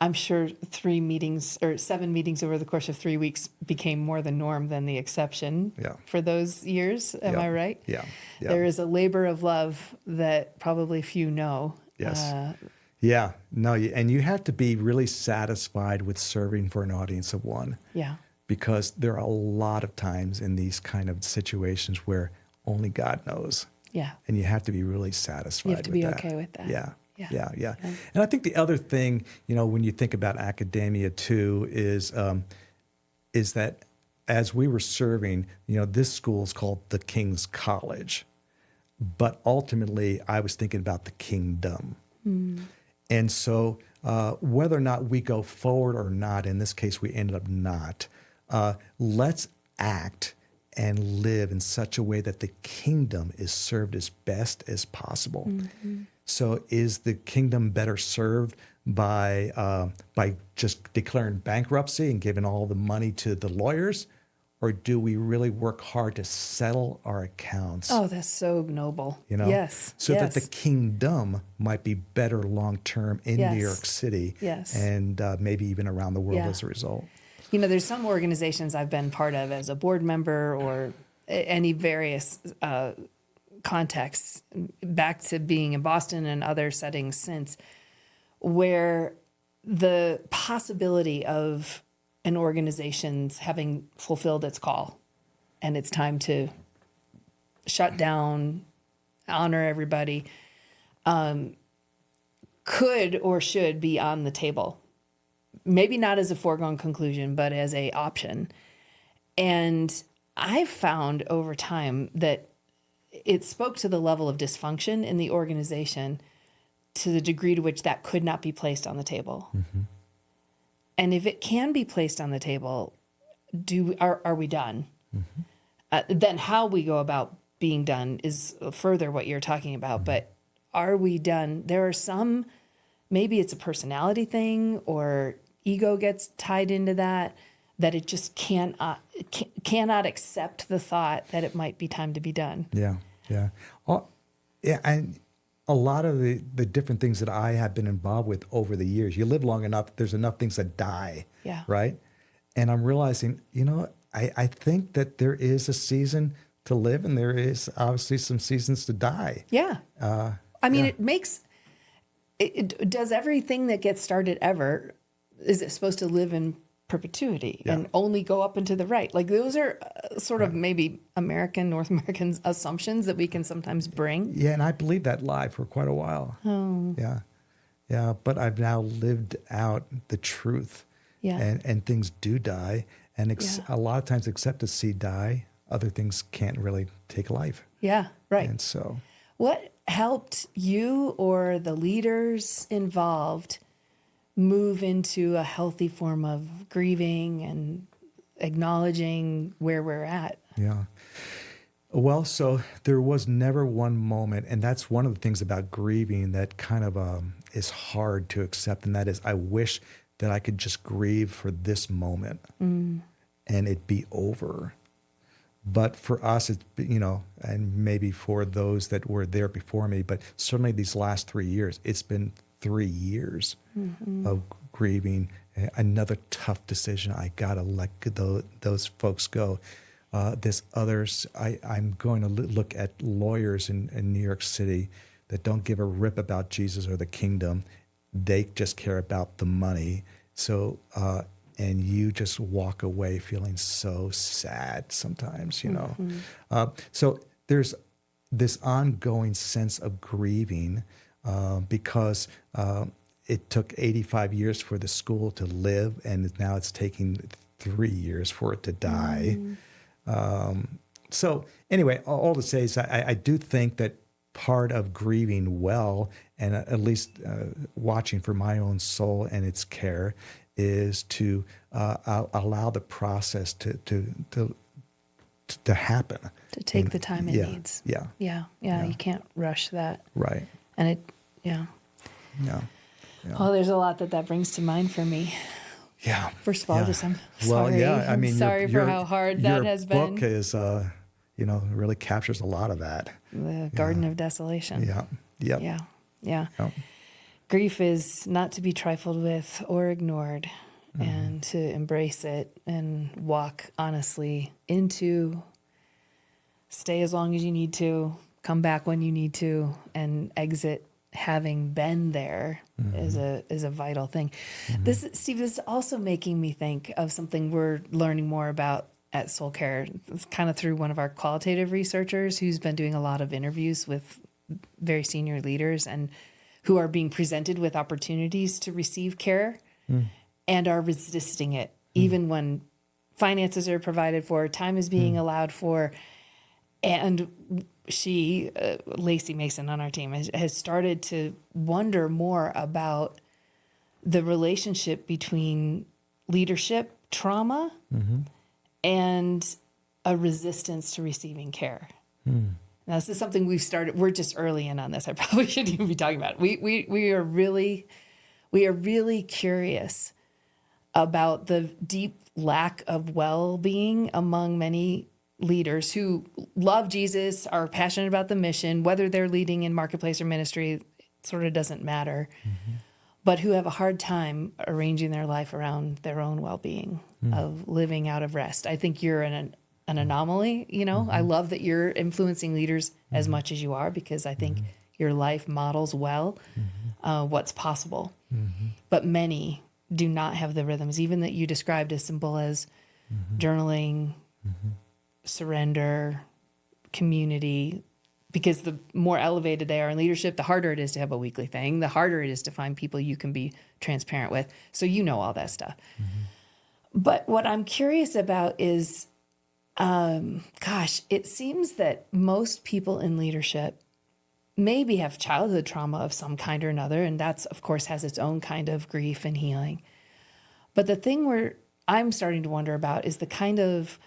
I'm sure 3 meetings or 7 meetings over the course of 3 weeks became more the norm than the exception for those years. Am I right? Yeah. There is a labor of love that probably few know. Yes. Yeah. No, and you have to be really satisfied with serving for an audience of one. Yeah. Because there are a lot of times in these kind of situations where only God knows. Yeah. And you have to be really satisfied with that. You have to be okay with that. Yeah. And I think the other thing, when you think about academia too, is that as we were serving, this school is called the King's College. But ultimately, I was thinking about the kingdom. And so whether or not we go forward or not, in this case, we ended up not, let's act and live in such a way that the kingdom is served as best as possible. Mm-hmm. So is the kingdom better served by just declaring bankruptcy and giving all the money to the lawyers? Or do we really work hard to settle our accounts? Oh, that's so noble. Yes. So that the kingdom might be better long-term in New York City. Yes. And maybe even around the world as a result. There's some organizations I've been part of as a board member or any various contexts, back to being in Boston and other settings since, where the possibility of an organization's having fulfilled its call and it's time to shut down, honor everybody, could or should be on the table. Maybe not as a foregone conclusion, but as a option. And I've found over time that it spoke to the level of dysfunction in the organization to the degree to which that could not be placed on the table. Mm-hmm. And if it can be placed on the table, are we done? Mm-hmm. Then how we go about being done is further what you're talking about. Mm-hmm. But are we done? There are some, maybe it's a personality thing or ego gets tied into that it just cannot accept the thought that it might be time to be done. Yeah. And a lot of the different things that I have been involved with over the years, you live long enough, there's enough things that die, right? And I'm realizing, I think that there is a season to live and there is obviously some seasons to die. Yeah. It does everything that gets started ever, is it supposed to live in perpetuity and only go up and to the right? Like those are sort of maybe North American assumptions that we can sometimes bring. Yeah, and I believed that lie for quite a while. Oh. Yeah, but I've now lived out the truth. Yeah. And things do die. And a lot of times except a seed die, other things can't really take life. Yeah, right. And so. What helped you or the leaders involved move into a healthy form of grieving and acknowledging where we're at? Yeah. Well, so there was never one moment, and that's one of the things about grieving that kind of is hard to accept, and that is I wish that I could just grieve for this moment and it be over. But for us, it's, and maybe for those that were there before me, but certainly these last 3 years, it's been 3 years of grieving. Another tough decision. I got to let those folks go. I'm going to look at lawyers in New York City that don't give a rip about Jesus or the kingdom. They just care about the money. So, and you just walk away feeling so sad sometimes, So there's this ongoing sense of grieving because it took 85 years for the school to live, and now it's taking 3 years for it to die. So anyway, all to say is I do think that part of grieving well, and at least watching for my own soul and its care, is to allow the process to happen. To take the time it needs. Yeah. You can't rush that. Right. And Yeah. Well, there's a lot that brings to mind for me. Yeah. First of all, I'm sorry. Well, yeah. I mean, sorry for how hard that has been. Your book is, really captures a lot of that. The Garden of Desolation. Yeah. Yep. Yeah. Yep. Grief is not to be trifled with or ignored, and to embrace it and walk honestly into, stay as long as you need to, come back when you need to, and exit having been there is a vital thing. Steve, this is also making me think of something we're learning more about at Soul Care. It's kind of through one of our qualitative researchers who's been doing a lot of interviews with very senior leaders and who are being presented with opportunities to receive care and are resisting it, even when finances are provided for, time is being allowed for. And she, Lacey Mason on our team, has started to wonder more about the relationship between leadership trauma and a resistance to receiving care. Now, this is something we've started. We're just early in on this. I probably shouldn't even be talking about it. We are really curious about the deep lack of well-being among many leaders who love Jesus, are passionate about the mission, whether they're leading in marketplace or ministry, it sort of doesn't matter, but who have a hard time arranging their life around their own well-being, of living out of rest. I think you're an anomaly, you know. I love that you're influencing leaders as much as you are, because I think your life models well what's possible. But many do not have the rhythms, even that you described as simple as journaling, surrender, community, because the more elevated they are in leadership, the harder it is to have a weekly thing, the harder it is to find people you can be transparent with. So you know all that stuff. But what I'm curious about is, it seems that most people in leadership maybe have childhood trauma of some kind or another, and that's, of course, has its own kind of grief and healing. But the thing where I'm starting to wonder about is the kind of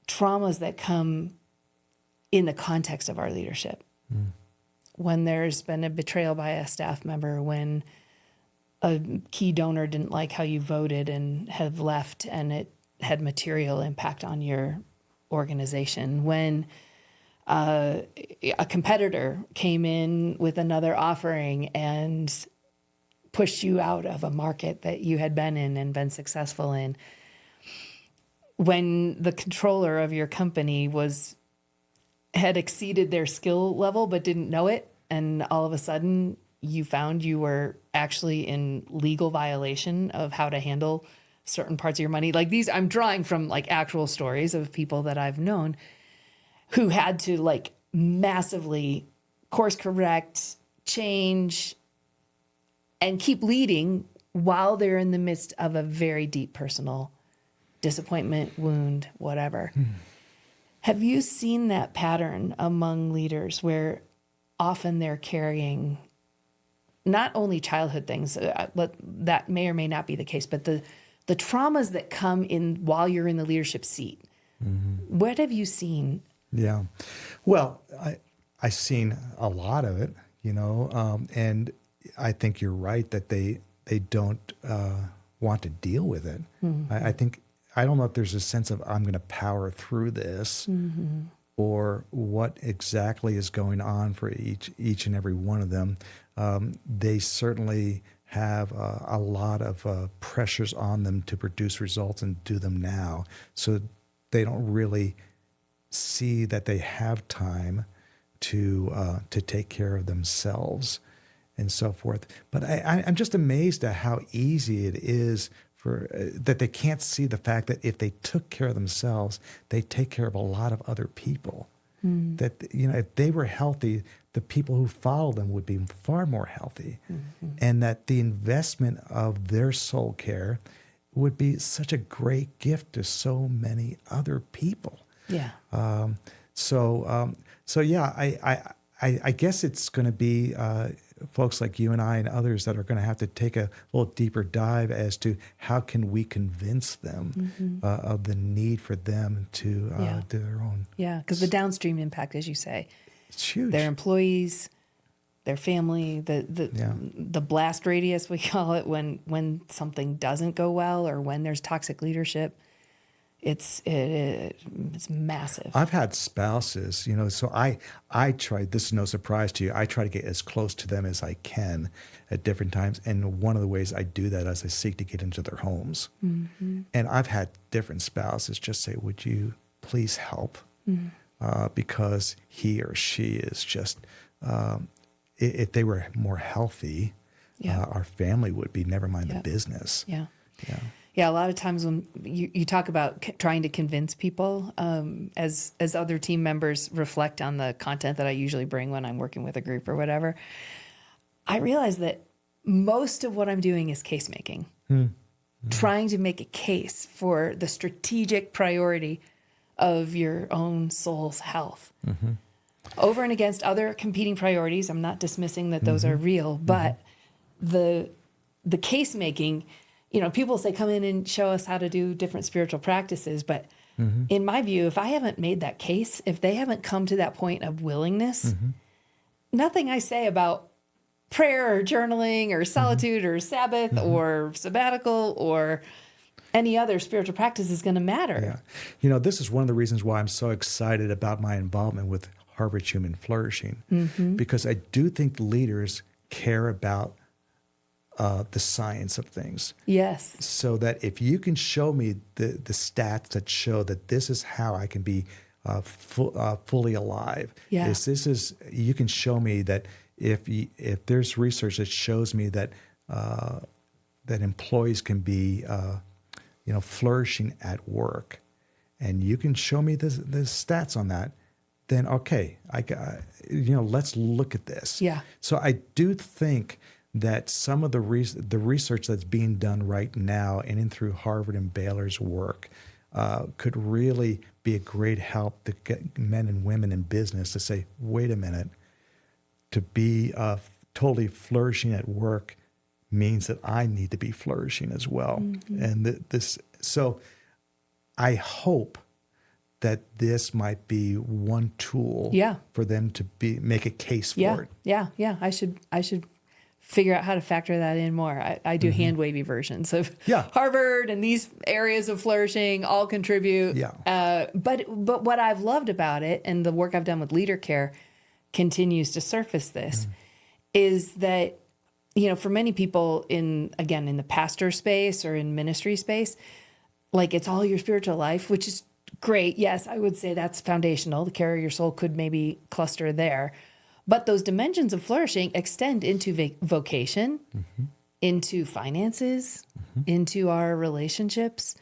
traumas that come in the context of our leadership. When there's been a betrayal by a staff member, when a key donor didn't like how you voted and have left and it had material impact on your organization, when a competitor came in with another offering and pushed you out of a market that you had been in and been successful in, when the controller of your company had exceeded their skill level but didn't know it, and all of a sudden you found you were actually in legal violation of how to handle certain parts of your money. Like these, I'm drawing from like actual stories of people that I've known who had to like massively course correct, change, and keep leading while they're in the midst of a very deep personal disappointment, wound, whatever. Have you seen that pattern among leaders where often they're carrying not only childhood things, that may or may not be the case, but the traumas that come in while you're in the leadership seat? What have you seen? Yeah. Well, I've seen a lot of it, you know, and I think you're right that they don't want to deal with it. I don't know if there's a sense of I'm going to power through this or what exactly is going on for each and every one of them. They certainly have a lot of pressures on them to produce results and do them now. So they don't really see that they have time to take care of themselves and so forth. But I'm just amazed at how easy it is for that they can't see the fact that if they took care of themselves, they take care of a lot of other people. That, you know, if they were healthy, the people who follow them would be far more healthy. And that the investment of their soul care would be such a great gift to so many other people. Yeah. So yeah, I guess it's going to be folks like you and I and others that are going to have to take a little deeper dive as to how can we convince them of the need for them to do their own. Yeah, because the downstream impact, as you say, it's huge. Their employees, their family, the blast radius, we call it, when something doesn't go well or when there's toxic leadership. It's massive. I've had spouses, you know, so I try, this is no surprise to you, I try to get as close to them as I can at different times. And one of the ways I do that is I seek to get into their homes. And I've had different spouses just say, would you please help? Because he or she is just, if they were more healthy, our family would be, never mind the business. Yeah, a lot of times when you talk about trying to convince people, as other team members reflect on the content that I usually bring when I'm working with a group or whatever, I realize that most of what I'm doing is case making, trying to make a case for the strategic priority of your own soul's health. over and against other competing priorities. I'm not dismissing that those are real, but the case making, people say, come in and show us how to do different spiritual practices. But in my view, if I haven't made that case, if they haven't come to that point of willingness, nothing I say about prayer or journaling or solitude or Sabbath or sabbatical or any other spiritual practice is going to matter. Yeah. This is one of the reasons why I'm so excited about my involvement with Harvard Human Flourishing, because I do think leaders care about the science of things. Yes. So that if you can show me the stats that show that this is how I can be fully alive, Yeah. You can show me that if there's research that shows me that that employees can be flourishing at work, and you can show me the stats on that, then okay, let's look at this. Yeah. So I do think that some of the research that's being done right now and in through Harvard and Baylor's work could really be a great help to get men and women in business to say, wait a minute, to be totally flourishing at work means that I need to be flourishing as well. And so I hope that this might be one tool for them to make a case for it. Yeah. I should figure out how to factor that in more. I do hand wavy versions of Harvard and these areas of flourishing all contribute. But what I've loved about it, and the work I've done with Leader Care continues to surface this, is that, for many people in the pastor space or in ministry space, like it's all your spiritual life, which is great. Yes, I would say that's foundational. The care of your soul could maybe cluster there. But those dimensions of flourishing extend into vocation, into finances, into our relationships,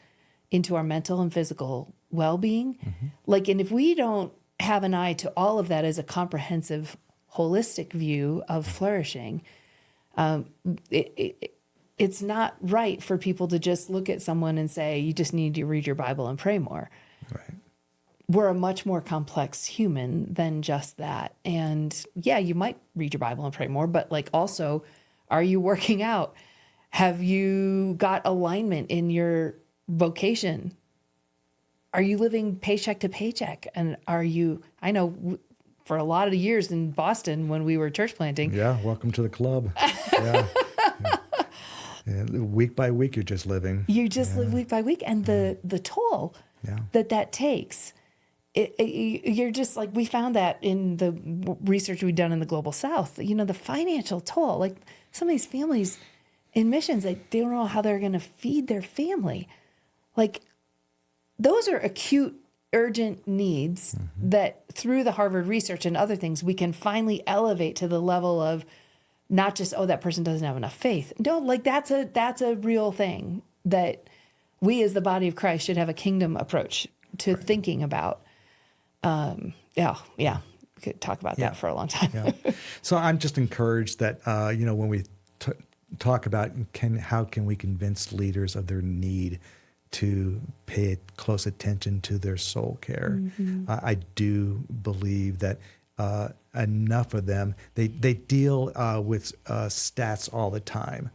into our mental and physical well-being. And if we don't have an eye to all of that as a comprehensive, holistic view of flourishing, it's not right for people to just look at someone and say, you just need to read your Bible and pray more. Right. We're a much more complex human than just that. And yeah, you might read your Bible and pray more, but also, are you working out? Have you got alignment in your vocation? Are you living paycheck to paycheck? And I know for a lot of years in Boston when we were church planting. Yeah, welcome to the club. Week by week, you're just living. You just live week by week. And the toll that takes. You're just we found that in the research we've done in the Global South, the financial toll, some of these families in missions, they don't know how they're going to feed their family. Those are acute, urgent needs that through the Harvard research and other things, we can finally elevate to the level of not just, that person doesn't have enough faith. No, that's a real thing that we as the body of Christ should have a kingdom approach to thinking about. We could talk about that for a long time. So I'm just encouraged that, when we talk about how can we convince leaders of their need to pay close attention to their soul care, I do believe that enough of them, they deal with stats all the time.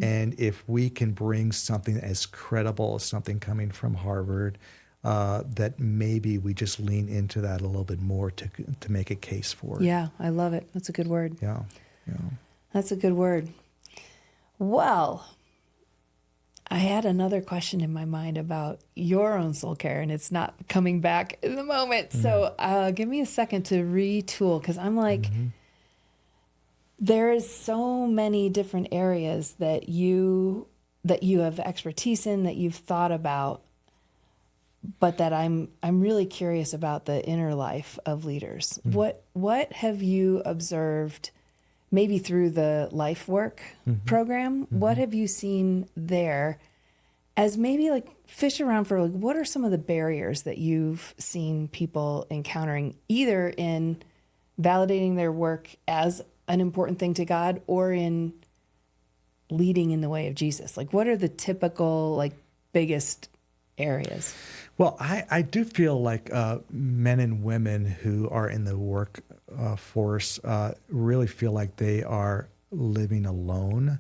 And if we can bring something as credible as something coming from Harvard, that maybe we just lean into that a little bit more to make a case for it. Yeah, I love it. That's a good word. Yeah. That's a good word. Well, I had another question in my mind about your own soul care, and it's not coming back in the moment. So give me a second to retool, because I'm there is so many different areas that you have expertise in, that you've thought about, but that I'm really curious about the inner life of leaders. What have you observed, maybe through the LifeWork program? What have you seen there as maybe fish around for what are some of the barriers that you've seen people encountering, either in validating their work as an important thing to God or in leading in the way of Jesus? What are the typical biggest areas? Well, I do feel like men and women who are in the workforce really feel like they are living alone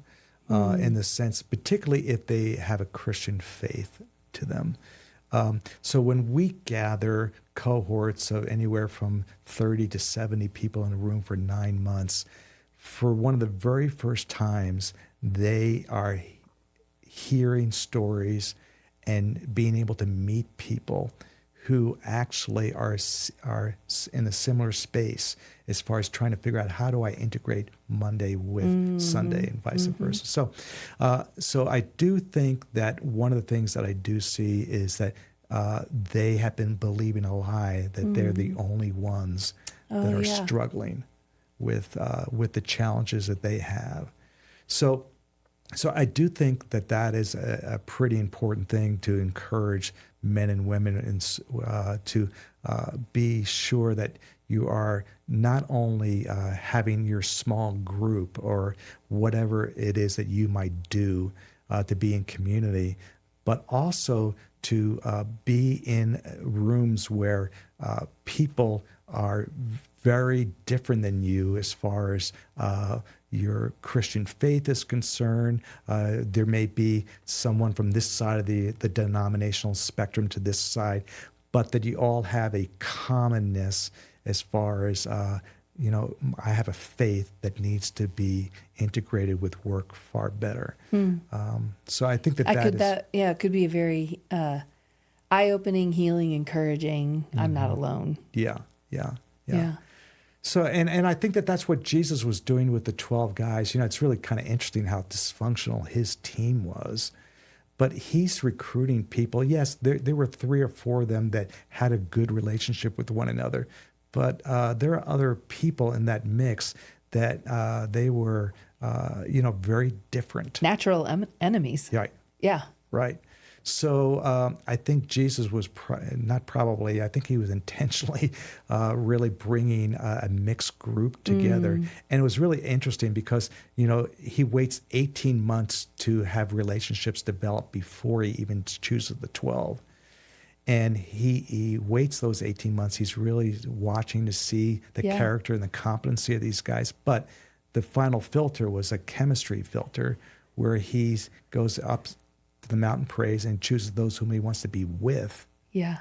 in the sense, particularly if they have a Christian faith to them. So when we gather cohorts of anywhere from 30 to 70 people in a room for 9 months, for one of the very first times, they are hearing stories and being able to meet people who actually are in a similar space as far as trying to figure out how do I integrate Monday with Sunday and vice versa. So I do think that one of the things that I do see is that they have been believing a lie that they're the only ones that are struggling with the challenges that they have. So I do think that that is a pretty important thing to encourage men and women to be sure that you are not only having your small group or whatever it is that you might do to be in community, but also to be in rooms where people are very different than you as far as your Christian faith is concerned. There may be someone from this side of the denominational spectrum to this side, but that you all have a commonness as far as, I have a faith that needs to be integrated with work far better. So I think it could be a very eye-opening, healing, encouraging. I'm not alone. Yeah. So, and I think that that's what Jesus was doing with the 12 guys. It's really kind of interesting how dysfunctional his team was. But he's recruiting people. Yes, there were 3 or 4 of them that had a good relationship with one another. But there are other people in that mix that they were, very different. Natural enemies. Right. Yeah. Right. So I think Jesus was I think he was intentionally really bringing a mixed group together. And it was really interesting because, he waits 18 months to have relationships develop before he even chooses the 12. And he waits those 18 months. He's really watching to see the character and the competency of these guys. But the final filter was a chemistry filter where he goes up to the mountain, prays, and chooses those whom he wants to be with. Yeah.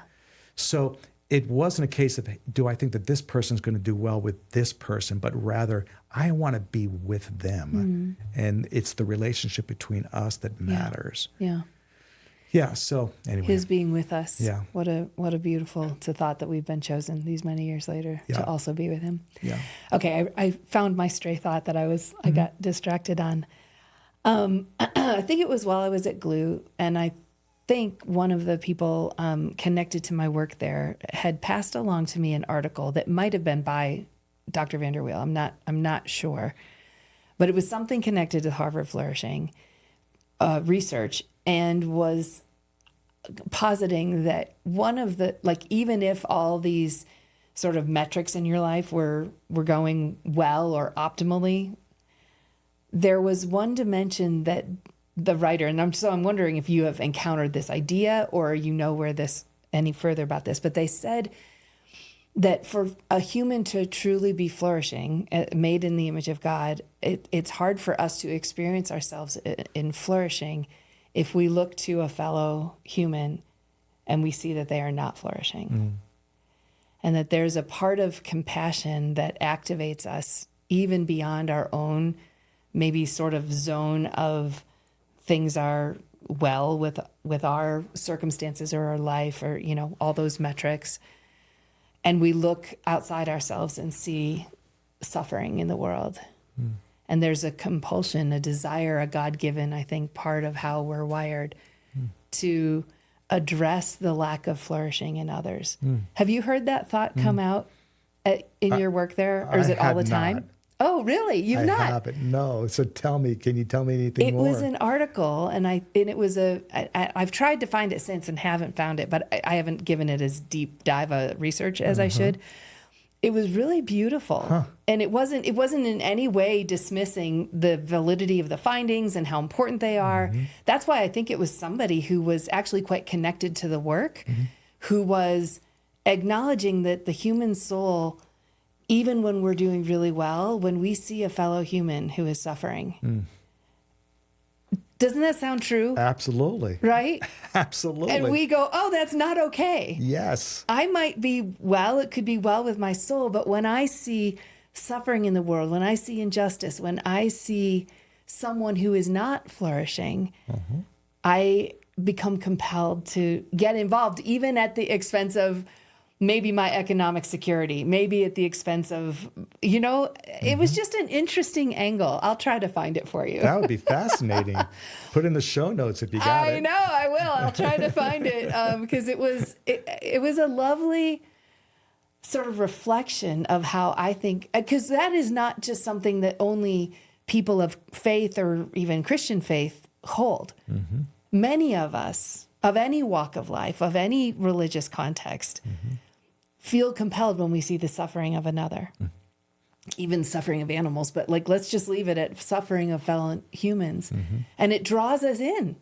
So it wasn't a case of, do I think that this person's going to do well with this person, but rather I want to be with them. And it's the relationship between us that matters. Yeah. Yeah. So anyway. His being with us. Yeah. What a beautiful thought that we've been chosen these many years later to also be with him. Yeah. Okay. I found my stray thought that I got distracted on. I think it was while I was at Glue, and I think one of the people connected to my work there had passed along to me an article that might have been by Dr. Vanderweel. I'm not sure, but it was something connected to Harvard Flourishing research, and was positing that one of the, even if all these sort of metrics in your life were going well or optimally, there was one dimension that the writer, and I'm wondering if you have encountered this idea or any further about this, but they said that for a human to truly be flourishing, made in the image of God, it's hard for us to experience ourselves in flourishing if we look to a fellow human and we see that they are not flourishing. And that there's a part of compassion that activates us even beyond our own maybe sort of zone of things are well with our circumstances or our life or, all those metrics. And we look outside ourselves and see suffering in the world. And there's a compulsion, a desire, a God-given, I think, part of how we're wired to address the lack of flourishing in others. Have you heard that thought come out in your work there? Or is it all the time? Not. Oh, really? You've not? I haven't. No. So can you tell me anything more? It was an article, and it was I've tried to find it since and haven't found it, but I haven't given it as deep dive research as I should. It was really beautiful. And it wasn't in any way dismissing the validity of the findings and how important they are. That's why I think it was somebody who was actually quite connected to the work, who was acknowledging that the human soul, even when we're doing really well, when we see a fellow human who is suffering, doesn't that sound true? Absolutely. Right? Absolutely. And we go, oh, that's not okay. Yes. I might be well, it could be well with my soul, but when I see suffering in the world, when I see injustice, when I see someone who is not flourishing, I become compelled to get involved, even at the expense of maybe my economic security, maybe at the expense of, it was just an interesting angle. I'll try to find it for you. That would be fascinating. Put in the show notes if you got it. I know, I will. I'll try to find it because it was a lovely sort of reflection of how I think, because that is not just something that only people of faith or even Christian faith hold. Many of us, of any walk of life, of any religious context, feel compelled when we see the suffering of another, even suffering of animals. But let's just leave it at suffering of fellow humans. And it draws us in.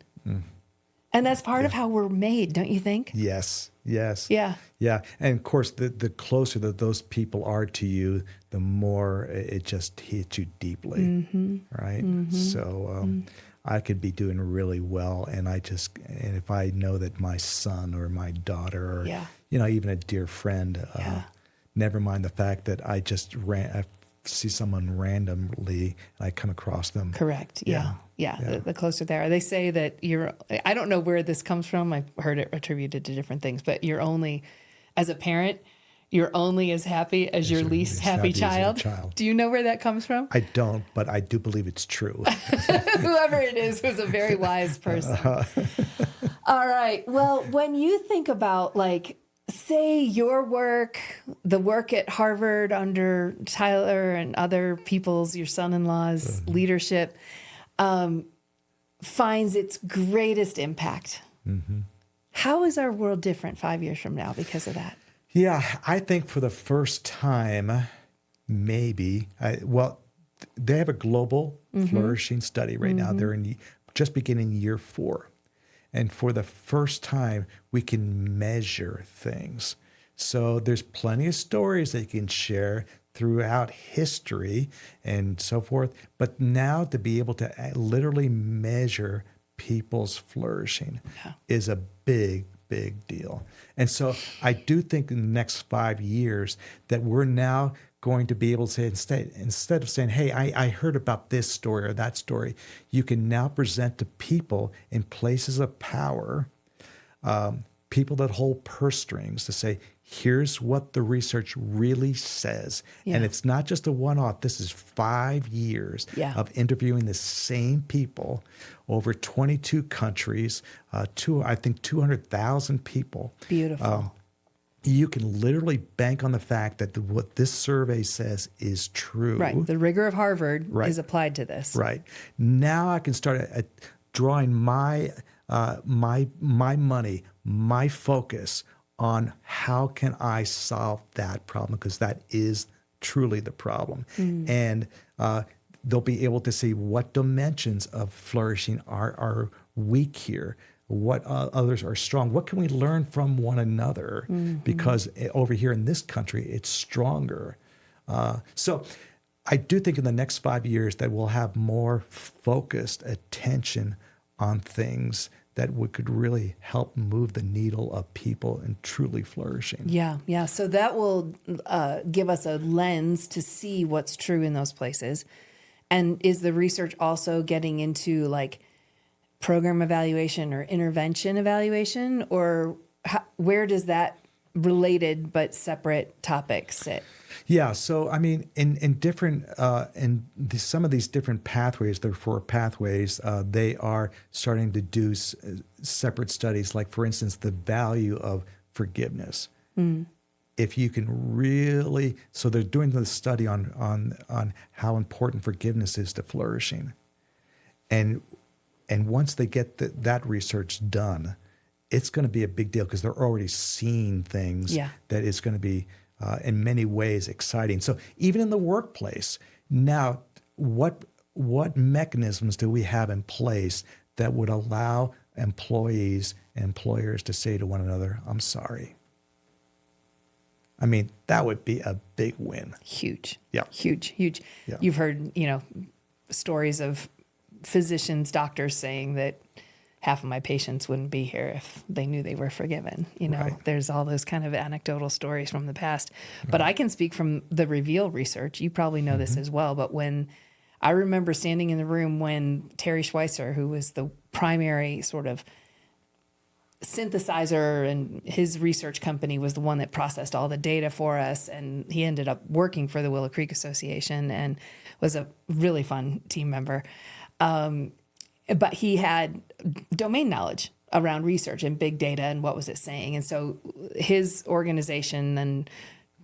And that's part of how we're made, don't you think? Yes. Yes. Yeah. Yeah. And of course, the closer that those people are to you, the more it just hits you deeply. Right. So I could be doing really well. And if I know that my son or my daughter or, even a dear friend, never mind the fact that I see someone randomly and I come across them. Correct. Yeah. The closer they are. They say that I don't know where this comes from. I've heard it attributed to different things, but as a parent, you're only as happy as your least happy child. Do you know where that comes from? I don't, but I do believe it's true. Whoever it is was a very wise person. All right. Well, when you think about say your work, the work at Harvard under Tyler and other people's, your son-in-law's leadership, finds its greatest impact. How is our world different 5 years from now because of that? Yeah, I think for the first time, maybe, they have a global flourishing study right now. They're just beginning year 4. And for the first time, we can measure things. So there's plenty of stories that you can share throughout history and so forth. But now to be able to literally measure people's flourishing is a big deal. And so I do think in the next 5 years that we're now going to be able to say, instead of saying, hey, I heard about this story or that story, you can now present to people in places of power, people that hold purse strings, to say, here's what the research really says. And it's not just a one-off. This is 5 years of interviewing the same people over 22 countries, I think 200,000 people. Beautiful. You can literally bank on the fact that what this survey says is true. Right. The rigor of Harvard is applied to this. Right. Now I can start drawing my money, my focus on how can I solve that problem, because that is truly the problem. And they'll be able to see what dimensions of flourishing are weak here, what others are strong. What can we learn from one another? Because over here in this country, it's stronger. So I do think in the next 5 years that we'll have more focused attention on things that could really help move the needle of people and truly flourishing. Yeah. So that will give us a lens to see what's true in those places. And is the research also getting into program evaluation or intervention evaluation, or where does that related but separate topic sit? Yeah, so I mean, in different some of these different pathways, there are 4 pathways. They are starting to do separate studies, like for instance, the value of forgiveness. If you can really, so they're doing the study on how important forgiveness is to flourishing, and once they get that research done, it's going to be a big deal because they're already seeing things that is going to be in many ways exciting. So even in the workplace, now what mechanisms do we have in place that would allow employees and employers to say to one another, I'm sorry? I mean, that would be a big win. Huge. Yeah. Huge. Yeah. You've heard, stories of physicians, doctors saying that half of my patients wouldn't be here if they knew they were forgiven. Right. There's all those kind of anecdotal stories from the past. But I can speak from the Reveal research. You probably know this as well. But when I remember standing in the room when Terry Schweitzer, who was the primary sort of synthesizer, and his research company was the one that processed all the data for us, and he ended up working for the Willow Creek Association and was a really fun team member. But he had domain knowledge around research and big data and what was it saying. And so his organization then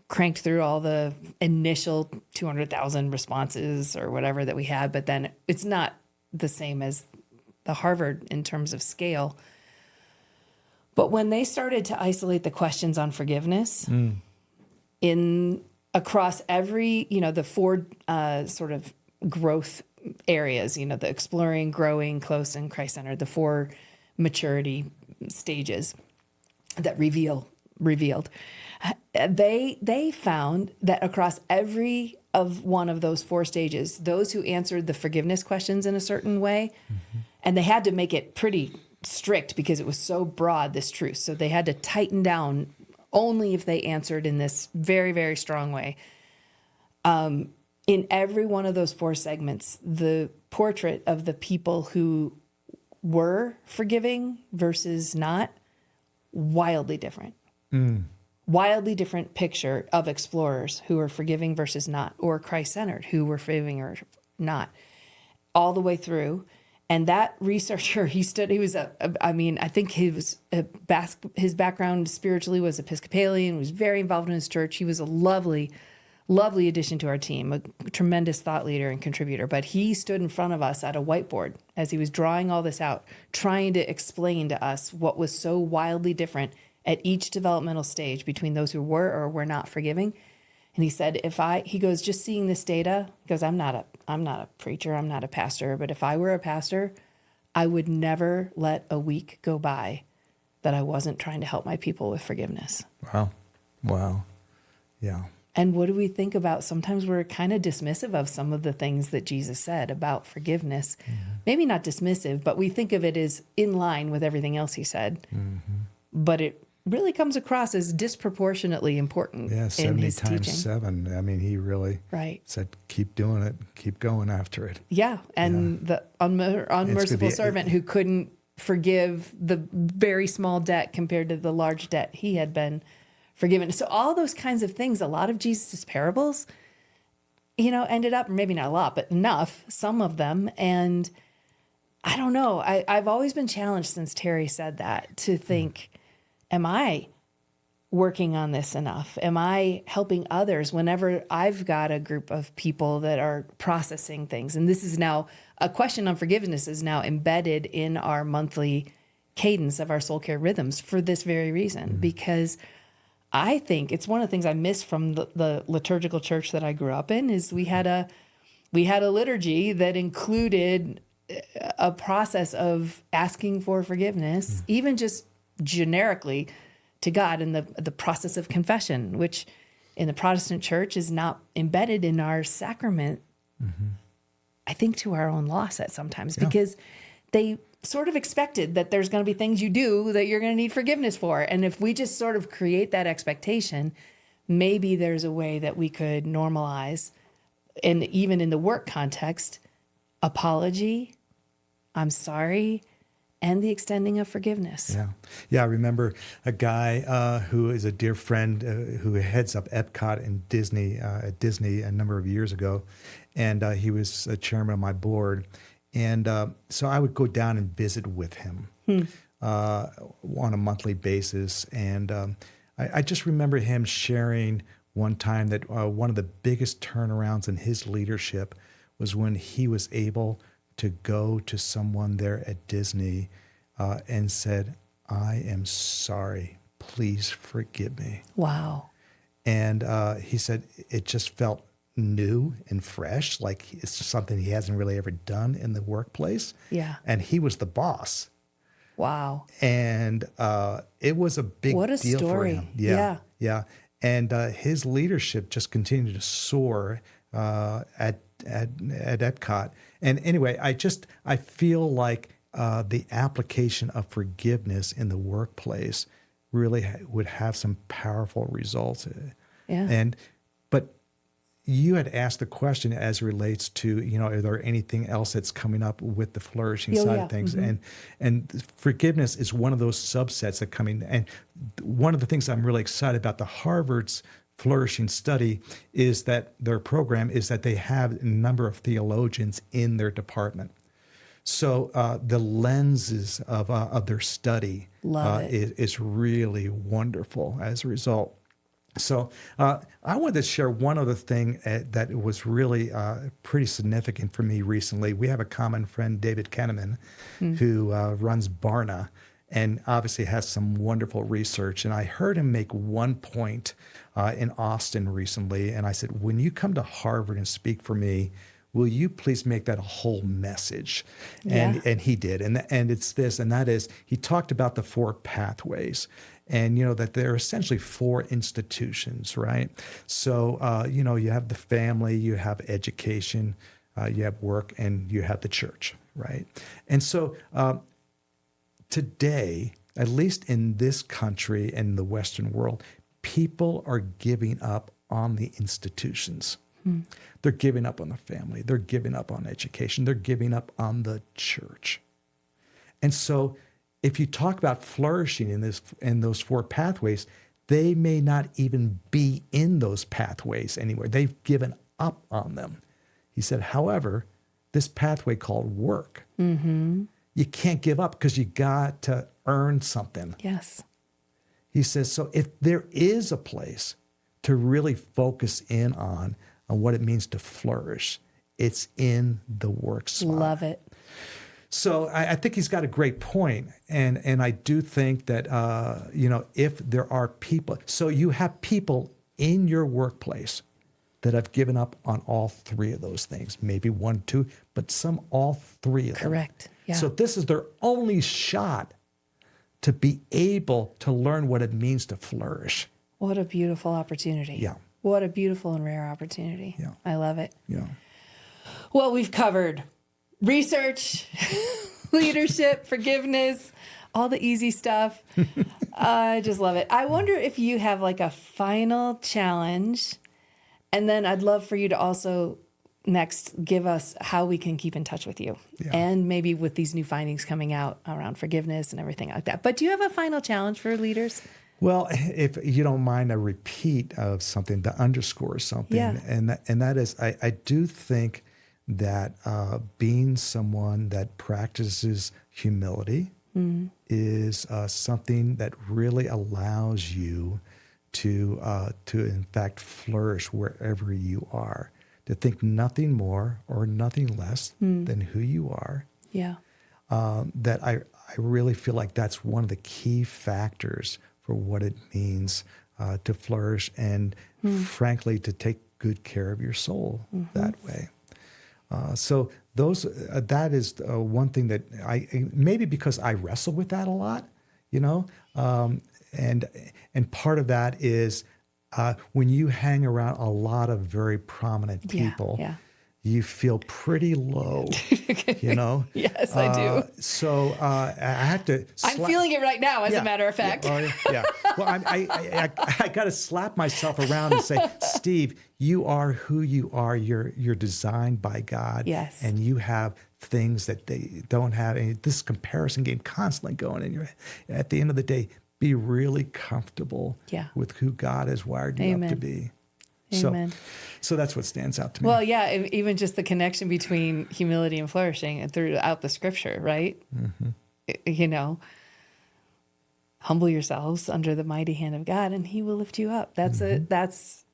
cranked through all the initial 200,000 responses or whatever that we had, but then it's not the same as the Harvard in terms of scale. But when they started to isolate the questions on forgiveness across every, the four sort of growth areas, the exploring, growing, close, and Christ-centered, the four maturity stages that revealed, they found that across every of one of those four stages, those who answered the forgiveness questions in a certain way, and they had to make it pretty strict because it was so broad, this truth. So they had to tighten down only if they answered in this very, very strong way. In every one of those four segments, the portrait of the people who were forgiving versus not, wildly different. Wildly different picture of explorers who were forgiving versus not, or Christ-centered who were forgiving or not, all the way through. And that researcher, I think his background spiritually was Episcopalian, was very involved in his church. He was a lovely addition to our team, a tremendous thought leader and contributor. But he stood in front of us at a whiteboard as he was drawing all this out, trying to explain to us what was so wildly different at each developmental stage between those who were or were not forgiving. And he said, he goes, just seeing this data, because I'm not a preacher, I'm not a pastor, but if I were a pastor, I would never let a week go by that I wasn't trying to help my people with forgiveness. Wow. Yeah. And what do we think about? Sometimes we're kind of dismissive of some of the things that Jesus said about forgiveness. Maybe not dismissive, but we think of it as in line with everything else he said. But it really comes across as disproportionately important in 70 his times teaching. 7. I mean, he really said, keep doing it, keep going after it. Yeah, and the unmerciful servant who couldn't forgive the very small debt compared to the large debt he had been forgiven. So all those kinds of things, a lot of Jesus' parables, ended up, maybe not a lot, but enough, some of them. And I don't know, I've always been challenged since Terry said that to think, am I working on this enough? Am I helping others whenever I've got a group of people that are processing things? And this is now, a question on forgiveness is now embedded in our monthly cadence of our soul care rhythms for this very reason, because I think it's one of the things I miss from the liturgical church that I grew up in is we had a liturgy that included a process of asking for forgiveness, even just generically to God, in the process of confession, which in the Protestant church is not embedded in our sacrament, I think to our own loss at sometimes, because they sort of expected that there's going to be things you do that you're going to need forgiveness for. And if we just sort of create that expectation, maybe there's a way that we could normalize, and even in the work context, apology, I'm sorry, and the extending of forgiveness. Yeah. I remember a guy who is a dear friend who heads up Epcot and Disney at Disney a number of years ago, and he was a chairman of my board, and so I would go down and visit with him on a monthly basis, and I just remember him sharing one time that one of the biggest turnarounds in his leadership was when he was able to go to someone there at Disney and said, I am sorry, please forgive me. Wow. And he said it just felt new and fresh, like it's just something he hasn't really ever done in the workplace. Yeah. And he was the boss. Wow. And it was a big What a deal story. for him. Yeah. Yeah. And his leadership just continued to soar at Epcot. And anyway, I feel like the application of forgiveness in the workplace really would have some powerful results. Yeah. But you had asked the question as it relates to, are there anything else that's coming up with the flourishing side of things? And forgiveness is one of those subsets that come in. And one of the things I'm really excited about the Harvard's flourishing study is that their program is that they have a number of theologians in their department. So the lenses of their study is really wonderful as a result. So I wanted to share one other thing that was really pretty significant for me recently. We have a common friend, David Kinnaman, who runs Barna and obviously has some wonderful research. And I heard him make one point in Austin recently. And I said, when you come to Harvard and speak for me, will you please make that a whole message? And he did. And it's this, and that is, he talked about the 4 pathways. And, that there are essentially 4 institutions, right? So, you have the family, you have education, you have work, and you have the church, right? And so today, at least in this country and the Western world, people are giving up on the institutions. They're giving up on the family. They're giving up on education. They're giving up on the church. And so if you talk about flourishing in those 4 pathways, they may not even be in those pathways anymore. They've given up on them. He said, however, this pathway called work, you can't give up because you got to earn something. Yes. He says, so if there is a place to really focus in on what it means to flourish, it's in the work spot. Love it. So I think he's got a great point. And I do think that, if there are people, so you have people in your workplace that have given up on all 3 of those things, maybe 1, 2, but some all 3 of them. Correct. Yeah. So this is their only shot to be able to learn what it means to flourish. What a beautiful opportunity. Yeah. What a beautiful and rare opportunity. Yeah. I love it. Yeah. Well, we've covered research, leadership, forgiveness, all the easy stuff. I just love it. I wonder if you have like a final challenge, and then I'd love for you to also next give us how we can keep in touch with you, and maybe with these new findings coming out around forgiveness and everything like that. But do you have a final challenge for leaders? Well, if you don't mind a repeat of something, to underscore something, and that is, I do think that being someone that practices humility is something that really allows you to in fact flourish wherever you are. To think nothing more or nothing less than who you are. Yeah. That I really feel like that's one of the key factors for what it means to flourish and, frankly, to take good care of your soul that way. So that is one thing that maybe because I wrestle with that a lot, and part of that is when you hang around a lot of very prominent people, you feel pretty low, Yes, I do. So I have to. I'm feeling it right now, as a matter of fact. Yeah. Well, I got to slap myself around and say, Steve, you are who you are. You're designed by God. Yes. And you have things that they don't have. And this comparison game constantly going in your head. At the end of the day, be really comfortable with who God has wired you up to be. Amen. So that's what stands out to me. Well, yeah, even just the connection between humility and flourishing throughout the scripture, right? Humble yourselves under the mighty hand of God, and He will lift you up. That's an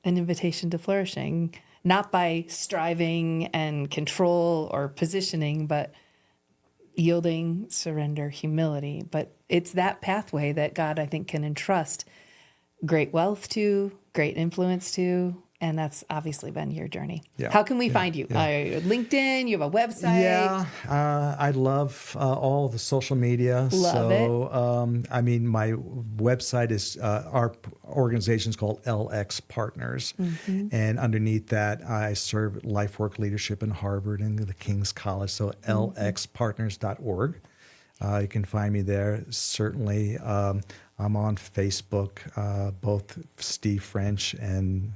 invitation to flourishing, not by striving and control or positioning, but yielding, surrender, humility. But it's that pathway that God, I think, can entrust great wealth to, great influence to. And that's obviously been your journey. Yeah. How can we Yeah. find you? Yeah. LinkedIn, you have a website. Yeah, I love all the social media. Love it. I mean, my website is our organization is called LX Partners, and underneath that, I serve LifeWork Leadership in Harvard and the King's College. So lxpartners.org. You can find me there. Certainly, I'm on Facebook, both Steve French and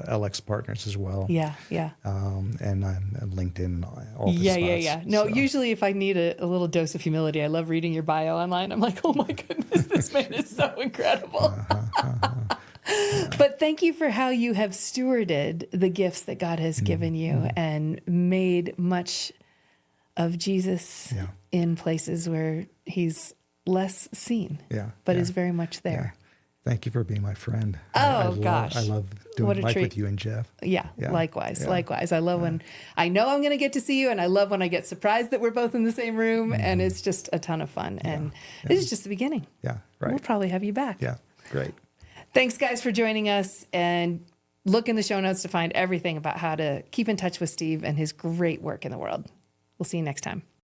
LX Partners as well. Yeah. And I'm on LinkedIn, all the Yeah. spots. No, So, usually if I need a little dose of humility, I love reading your bio online. I'm like, oh my goodness, this man is so incredible. But thank you for how you have stewarded the gifts that God has given you and made much of Jesus in places where he's less seen, but is very much there. Yeah. Thank you for being my friend. Gosh. I love doing What a life treat. with you and Jeff. Yeah, Yeah. likewise. Yeah. Likewise. I love when I know I'm going to get to see you, and I love when I get surprised that we're both in the same room, and it's just a ton of fun. And this is just the beginning. Yeah, right. We'll probably have you back. Yeah, great. Thanks, guys, for joining us. And look in the show notes to find everything about how to keep in touch with Steve and his great work in the world. We'll see you next time.